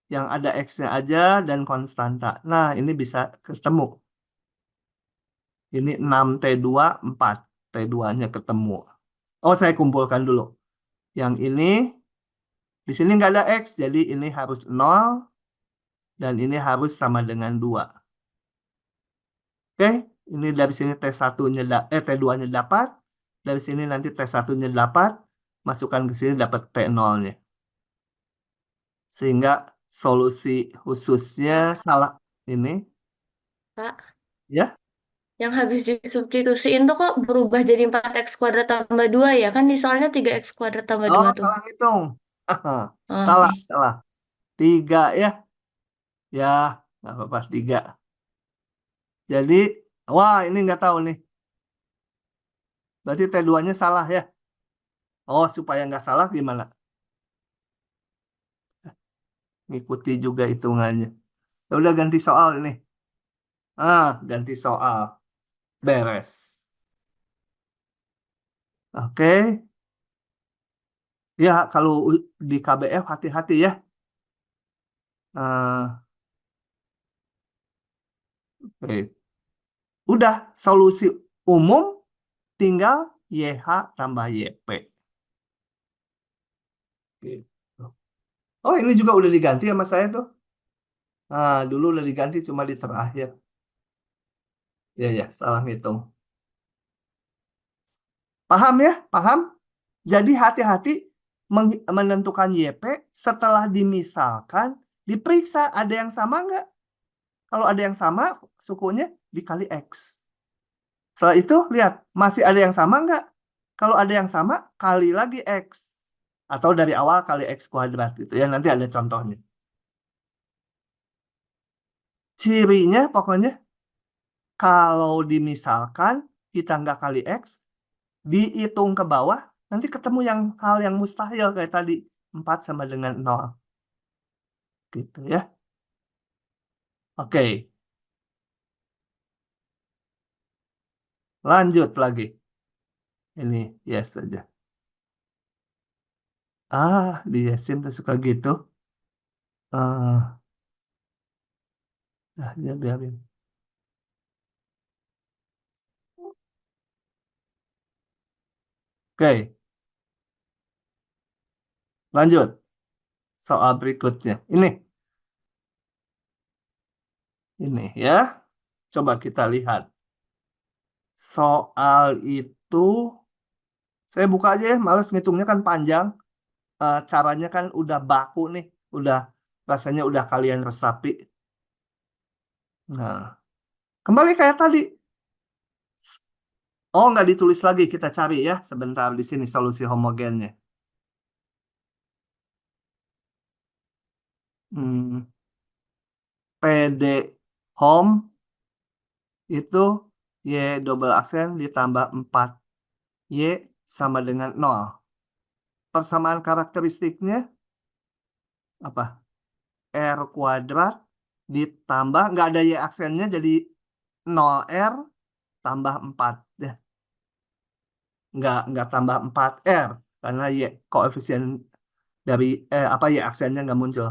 yang ada X-nya aja, dan konstanta. Nah, ini bisa ketemu. Ini 6T2, 4. T2-nya ketemu. Oh, saya kumpulkan dulu. Yang ini, di sini nggak ada X, jadi ini harus 0, dan ini harus sama dengan 2. Oke, ini dari sini T1-nya, T2-nya dapat. Dari sini nanti T1-nya dapat. Masukkan ke sini dapat T0-nya. Sehingga solusi khususnya salah ini. Pak, Ya, yang habis disubstitusiin tuh kok berubah jadi 4x kuadrat tambah 2 ya? Kan di soalnya 3x kuadrat tambah 2 tuh. salah hitung. Salah, Oke. salah. 3 ya. Ya, nggak apa-apa, 3. Jadi, wah ini nggak tahu nih. Berarti T2-nya salah ya. Oh, supaya nggak salah gimana? Ngikuti juga hitungannya. Ya udah ganti soal ini. Ganti soal. Beres. Oke. Ya, kalau di KBF hati-hati ya. Eh, oke. Udah, solusi umum tinggal YH tambah YP. Gitu. Oh, ini juga udah diganti sama saya tuh. Dulu udah diganti cuma di terakhir. Ya, ya, salah ngitung. Paham ya? Paham? Jadi hati-hati menentukan YP setelah dimisalkan, diperiksa ada yang sama nggak? Kalau ada yang sama, sukunya dikali X. Setelah itu, lihat, masih ada yang sama nggak? Kalau ada yang sama, kali lagi X. Atau dari awal kali X kuadrat gitu ya. Nanti ada contohnya. Cirinya pokoknya, kalau dimisalkan, kita nggak kali X, dihitung ke bawah, nanti ketemu hal yang mustahil kayak tadi. 4 sama dengan 0. Gitu ya. Oke. Lanjut lagi. Ini yes saja. Di yesin tuh suka gitu. Ya biarin. Oke. Lanjut. Soal berikutnya. Ini ya. Coba kita lihat. Soal itu, saya buka aja ya, males ngitungnya kan panjang. Caranya kan udah baku nih. Rasanya udah kalian resapi. Nah, kembali kayak tadi. Oh, nggak ditulis lagi. Kita cari ya. Sebentar di sini solusi homogennya. PD home itu Y double aksen ditambah 4Y sama dengan 0. Persamaan karakteristiknya apa? R kuadrat ditambah, nggak ada Y aksennya, jadi 0R tambah 4. Ya. Nggak tambah 4R, karena Y koefisien dari Y aksennya nggak muncul.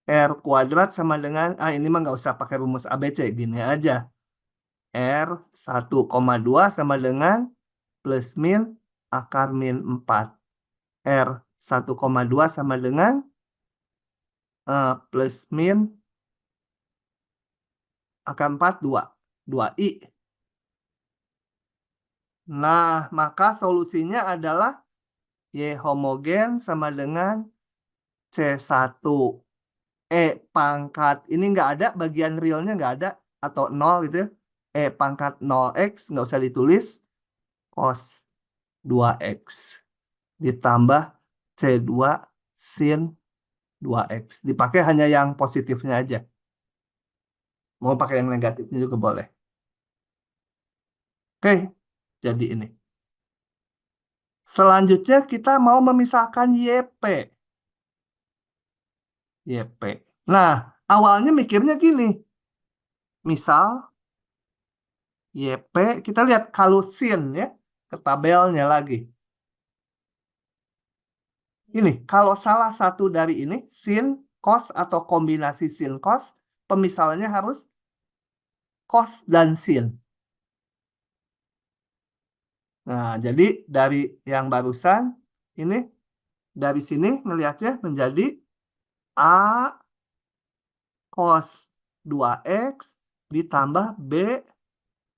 R kuadrat sama dengan, ini mah nggak usah pakai rumus ABC, gini aja. R 1,2 sama dengan plus min akar min 4. R 1,2 sama dengan plus min akar 4, 2I. Nah, maka solusinya adalah Y homogen sama dengan C1. Pangkat, ini nggak ada, bagian realnya nggak ada, atau 0 gitu ya. Pangkat 0X, nggak usah ditulis, cos 2X. Ditambah C2 sin 2X. Dipakai hanya yang positifnya aja. Mau pakai yang negatifnya juga boleh. Oke, jadi ini. Selanjutnya kita mau memisahkan YP. YP. Nah, awalnya mikirnya gini. Misal, YP, kita lihat kalau sin ya, ke tabelnya lagi. Ini, kalau salah satu dari ini, sin, cos, atau kombinasi sin, cos, pemisahannya harus cos dan sin. Nah, jadi dari yang barusan, ini, dari sini ngelihatnya menjadi A cos 2X ditambah B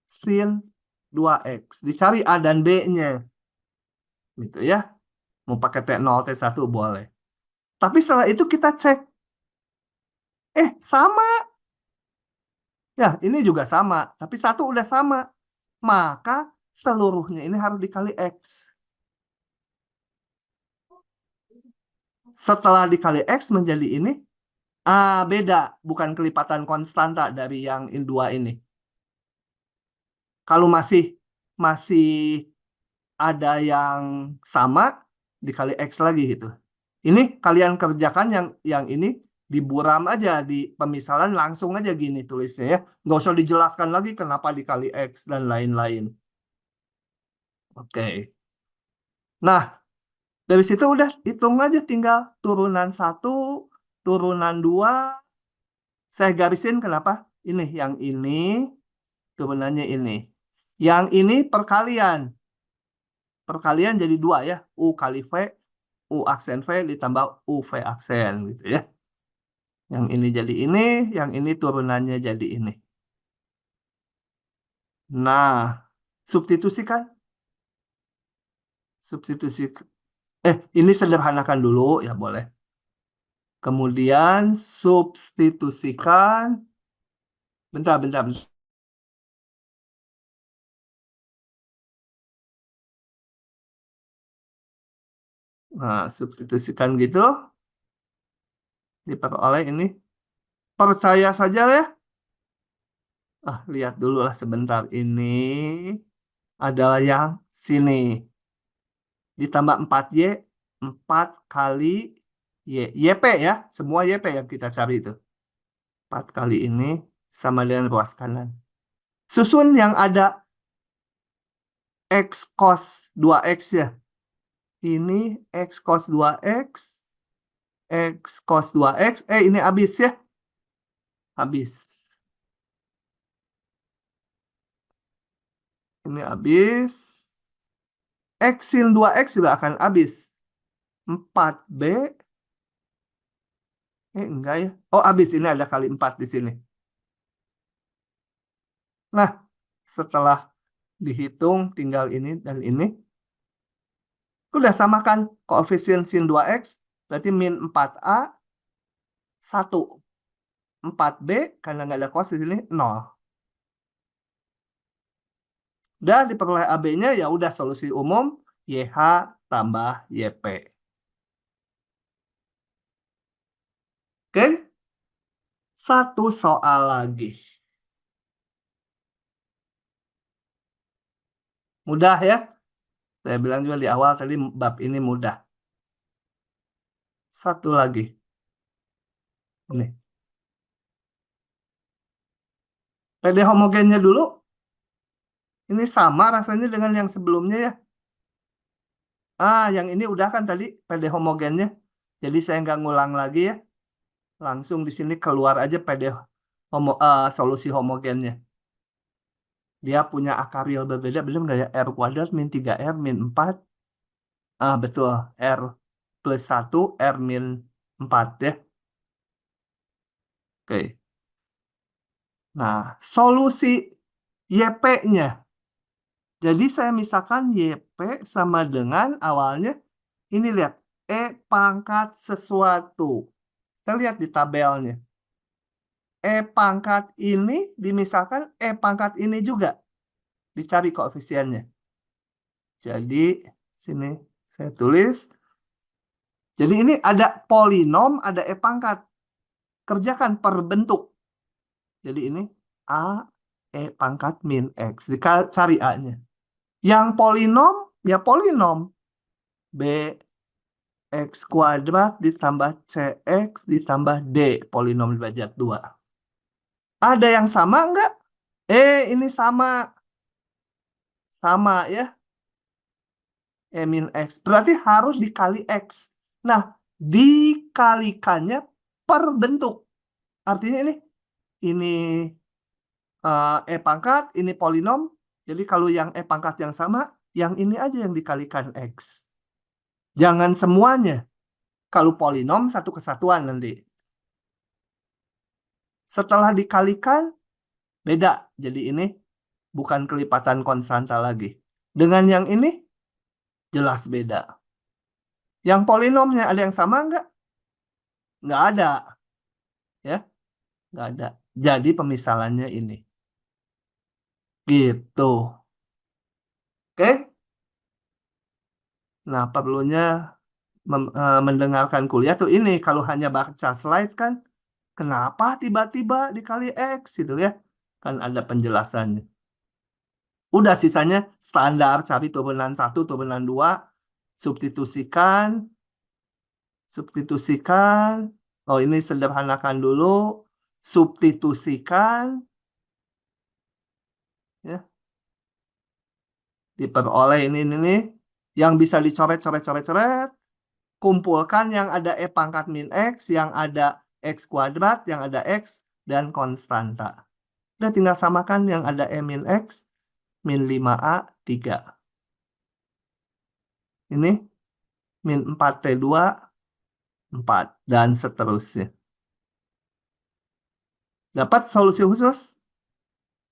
sin 2X. Dicari A dan B-nya. Gitu ya. Mau pakai T0, T1 boleh. Tapi setelah itu kita cek. Sama. Ya, ini juga sama. Tapi satu udah sama. Maka seluruhnya ini harus dikali X. Setelah dikali X menjadi ini. Beda. Bukan kelipatan konstanta dari yang dua ini. Kalau masih ada yang sama, dikali X lagi gitu. Ini kalian kerjakan yang ini diburam aja di pemisalan, langsung aja gini tulisnya ya. Nggak usah dijelaskan lagi kenapa dikali X dan lain-lain. Oke. Nah, dari situ udah hitung aja, tinggal turunan 1, turunan 2. Saya garisin kenapa? Ini, yang ini, turunannya ini. Yang ini perkalian. Perkalian jadi 2 ya. U kali V, U aksen V ditambah UV aksen gitu ya. Yang ini jadi ini, yang ini turunannya jadi ini. Nah, substitusikan. Substitusi. Ini sederhanakan dulu ya boleh. Kemudian substitusikan. Bentar. Nah, substitusikan gitu. Diperoleh ini. Percaya saja ya. Lihat dulu lah sebentar. Ini adalah yang sini. Ditambah 4Y, 4 kali Y. YP ya. Semua YP yang kita cari itu. 4 kali ini sama dengan ruas kanan. Susun yang ada X cos 2X ya. Ini X cos 2X. X cos 2X. Ini habis ya. Habis. Ini habis. X sin 2X juga akan habis. 4B. Enggak ya. Oh, habis ini ada kali 4 di sini. Nah, setelah dihitung tinggal ini dan ini. Udah samakan koefisien sin 2x. Berarti min 4A 1. 4B karena nggak ada cos di sini 0. Udah diperoleh AB-nya, ya udah solusi umum YH tambah YP. Oke? Satu soal lagi. Mudah ya? Saya bilang juga di awal tadi bab ini mudah. Satu lagi. Ini. PD homogennya dulu. Ini sama rasanya dengan yang sebelumnya ya. Yang ini udah kan tadi PD homogennya. Jadi saya nggak ngulang lagi ya. Langsung di sini keluar aja PD solusi homogennya. Dia punya akar real berbeda, belum nggak ya? R kuadrat min 3R min 4. Betul. R plus 1, R min 4 ya. Oke. Nah, solusi YP-nya. Jadi saya misalkan YP sama dengan awalnya, ini lihat, E pangkat sesuatu. Kita lihat di tabelnya. E pangkat ini dimisalkan E pangkat ini juga. Dicari koefisiennya. Jadi, sini saya tulis. Jadi ini ada polinom, ada E pangkat. Kerjakan per bentuk. Jadi ini A, E pangkat min X. Dicari A-nya. Yang polinom, ya polinom. B, X kuadrat ditambah CX ditambah D. Polinom derajat 2. Ada yang sama enggak? Ini sama. Sama ya. E min X. Berarti harus dikali X. Nah, dikalikannya per bentuk. Artinya ini E pangkat, ini polinom. Jadi kalau yang E pangkat yang sama, yang ini aja yang dikalikan X. Jangan semuanya. Kalau polinom, satu kesatuan nanti. Setelah dikalikan, beda. Jadi ini bukan kelipatan konstanta lagi. Dengan yang ini, jelas beda. Yang polinomnya ada yang sama enggak? Nggak ada. Ya, nggak ada. Jadi pemisalannya ini. Gitu. Oke? Nah, perlunya mendengarkan kuliah tuh ini. Kalau hanya baca slide kan, kenapa tiba-tiba dikali X gitu ya? Kan ada penjelasannya. Udah sisanya standar, cari turunan 1, turunan 2, substitusikan. Substitusikan. Oh, ini sederhanakan dulu. Substitusikan. Ya. Diperoleh ini. Yang bisa dicoret-coret-coret-coret. Kumpulkan yang ada E pangkat min X, yang ada X kuadrat, yang ada X, dan konstanta. Udah tinggal samakan yang ada E min X, min 5A, 3. Ini min 4T2, 4. Dan seterusnya. Dapat solusi khusus?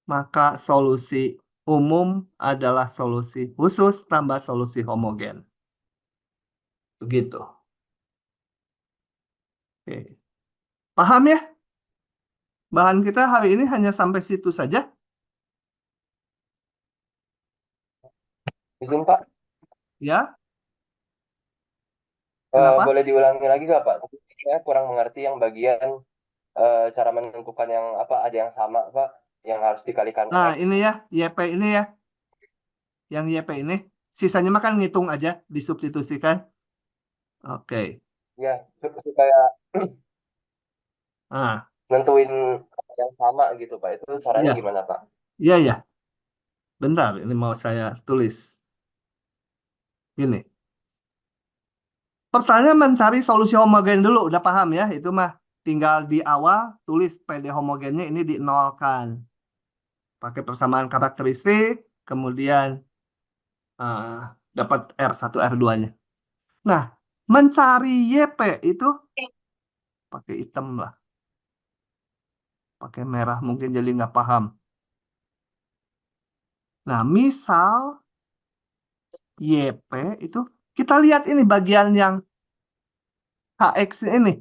Maka solusi umum adalah solusi khusus tambah solusi homogen. Begitu. Oke. Paham ya? Bahan kita hari ini hanya sampai situ saja. Izin Pak, Ya. Kenapa? boleh diulangi lagi nggak Pak? Saya kurang mengerti yang bagian cara menentukan yang apa, ada yang sama Pak, yang harus dikalikan Nah, X. ini ya, YP ini ya. Yang YP ini. Sisanya makan ngitung aja, disubstitusikan. Oke. Ya, supaya Nah, nentuin yang sama gitu Pak. Itu caranya iya. gimana Pak? Iya, ya. Bentar, ini mau saya tulis. Ini. Pertanyaan mencari solusi homogen dulu, udah paham ya? Itu mah tinggal di awal tulis PD homogennya ini dinolkan. Pakai persamaan karakteristik, kemudian dapat R1, R2-nya. Nah, Mencari YP itu pakai hitam lah. Pakai merah mungkin jadi nggak paham. Nah, misal YP itu kita lihat ini bagian yang HX ini.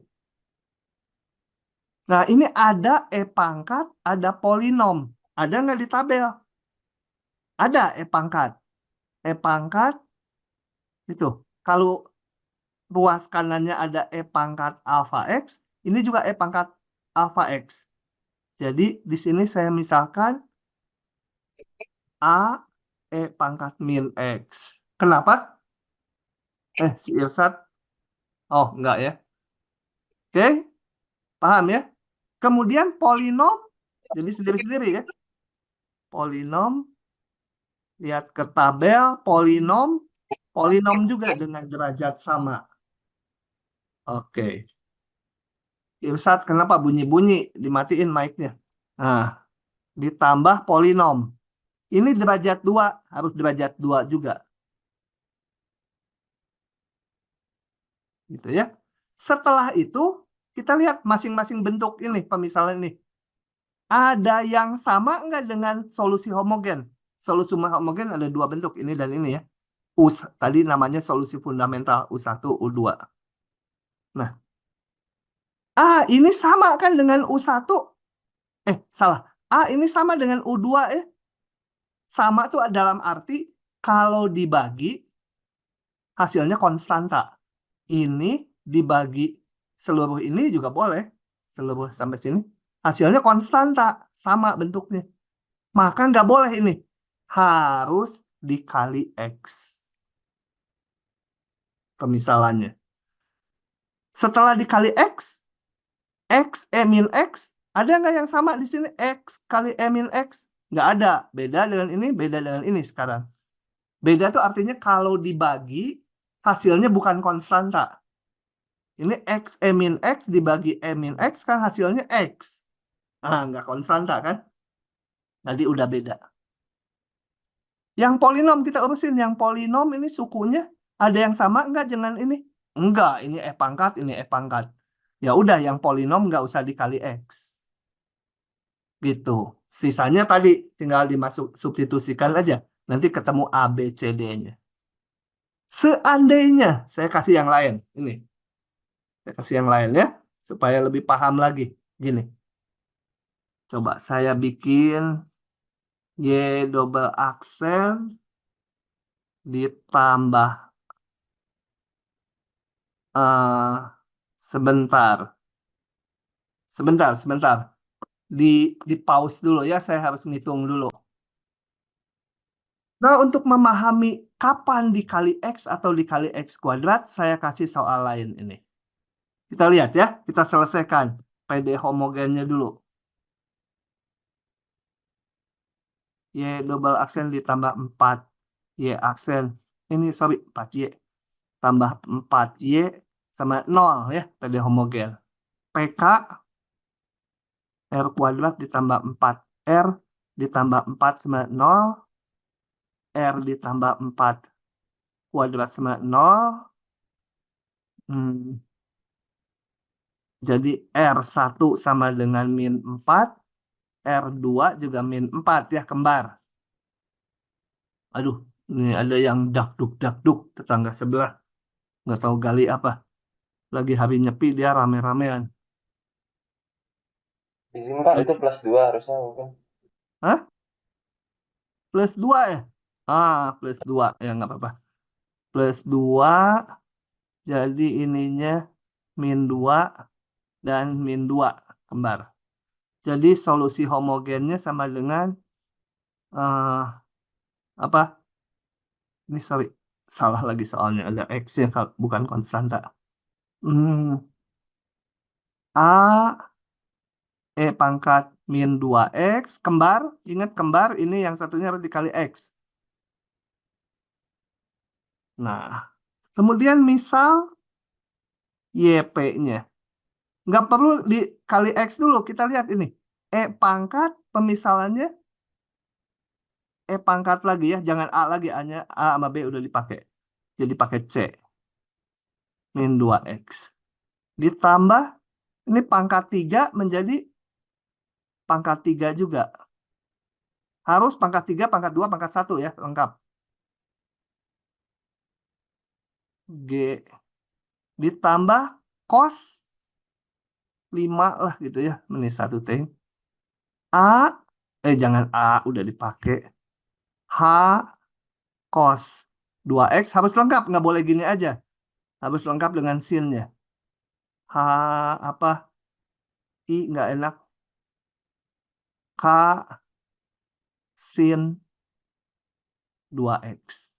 Nah, ini ada E pangkat, ada polinom. Ada nggak di tabel? Ada E pangkat. E pangkat itu. Kalau ruas kanannya ada E pangkat alpha X, ini juga E pangkat alpha X. Jadi di sini saya misalkan A E pangkat min X. Kenapa? Si Irsat. Oh, enggak ya. Oke, paham ya? Kemudian polinom, jadi sendiri-sendiri ya. Polinom, lihat ke tabel, polinom juga dengan derajat sama. Oke. Irsat, kenapa bunyi-bunyi? Dimatiin mic-nya. Nah, ditambah polinom. Ini derajat 2, harus derajat 2 juga. Gitu ya. Setelah itu, kita lihat masing-masing bentuk ini, pemisalan ini. Ada yang sama enggak dengan solusi homogen? Solusi homogen ada 2 bentuk, ini dan ini ya. Tadi namanya solusi fundamental, U1, U2. Nah, ini sama kan dengan U1? Salah. Ini sama dengan U2 ya. Sama tuh dalam arti kalau dibagi hasilnya konstanta. Ini dibagi seluruh ini juga boleh. Seluruh sampai sini. Hasilnya konstanta. Sama bentuknya. Maka nggak boleh ini. Harus dikali X. Pemisalannya. Setelah dikali X, E min X, ada nggak yang sama di sini? X kali E min X? Nggak ada. Beda dengan ini sekarang. Beda tuh artinya kalau dibagi, hasilnya bukan konstanta. Ini X E min X dibagi E min X kan hasilnya X. Nggak konstanta kan? Tadi udah beda. Yang polinom kita urusin. Yang polinom ini sukunya ada yang sama nggak dengan ini? Enggak, ini E pangkat, ini E pangkat. Ya udah, yang polinom nggak usah dikali X. Gitu. Sisanya tadi tinggal dimasuk substitusikan aja. Nanti ketemu A, B, C, D-nya. Seandainya saya kasih yang lain. Ini. Saya kasih yang lain ya. Supaya lebih paham lagi. Gini. Coba saya bikin Y double aksen ditambah sebentar. Di pause dulu ya, saya harus ngitung dulu. Nah, untuk memahami kapan dikali X atau dikali X kuadrat, saya kasih soal lain ini. Kita lihat ya, kita selesaikan PD homogennya dulu. Y double aksen ditambah 4. Y aksen, ini sorry, 4Y. Tambah 4Y sama 0 ya, PD homogen. PK, R kuadrat ditambah 4R ditambah 4 sama 0. R ditambah 4 kuadrat sama 0. Jadi R1 sama dengan min 4. R2 juga min 4 ya, kembar. Aduh, ini ada yang dakduk tetangga sebelah. Nggak tahu gali apa. Lagi hari nyepi dia rame-ramean. Di sini Pak itu plus 2 harusnya mungkin. Hah? Plus 2 ya? Plus 2. Ya nggak apa-apa. Plus 2. Jadi ininya min 2 dan min 2 kembar. Jadi solusi homogennya sama dengan apa? Ini sorry, salah lagi soalnya ada X yang bukan konstanta. A E pangkat min 2X kembar, ingat kembar ini yang satunya harus dikali X. Nah, kemudian misal YP-nya. Nggak perlu dikali X dulu, kita lihat ini. E pangkat pemisalannya E pangkat lagi ya, jangan A lagi, A-nya A sama B udah dipakai. Jadi pakai C. min 2X. Ditambah, ini pangkat 3 menjadi pangkat 3 juga. Harus pangkat 3, pangkat 2, pangkat 1 ya, lengkap. G. Ditambah cos 5 lah gitu ya, ini 1 T. A, jangan A, udah dipakai. H cos 2X harus lengkap, nggak boleh gini aja. Harus lengkap dengan sinnya. H apa? I nggak enak. H sin 2X.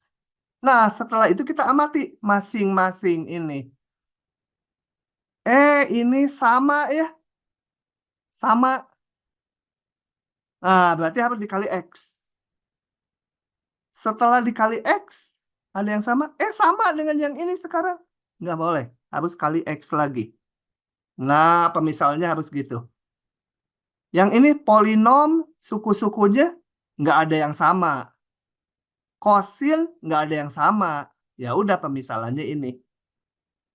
Nah, setelah itu kita amati masing-masing ini. Ini sama ya. Sama. Nah, berarti harus dikali X. Setelah dikali X, ada yang sama? Sama dengan yang ini sekarang. Nggak boleh. Harus kali X lagi. Nah, pemisalannya harus gitu. Yang ini polinom, suku-sukunya nggak ada yang sama. Kosin nggak ada yang sama. Ya udah pemisalannya ini.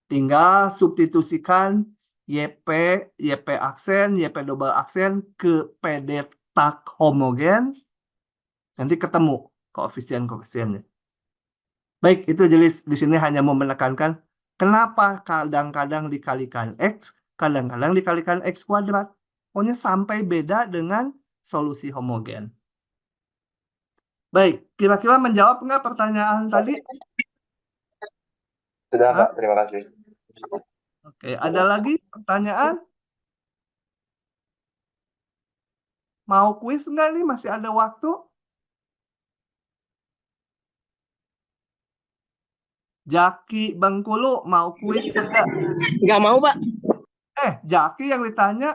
Tinggal substitusikan YP aksen, YP double aksen ke PD tak homogen. Nanti ketemu koefisien-koefisiennya. Baik, itu jadi di sini hanya mau menekankan kenapa kadang-kadang dikalikan X, kadang-kadang dikalikan X kuadrat. Pokoknya sampai beda dengan solusi homogen. Baik, kira-kira menjawab nggak pertanyaan tadi? Sudah, Hah? Pak. Terima kasih. Oke, ada lagi pertanyaan? Mau kuis nggak nih? Masih ada waktu? Jaki Bengkulu mau kuis nggak? Nggak mau, Pak. Jaki yang ditanya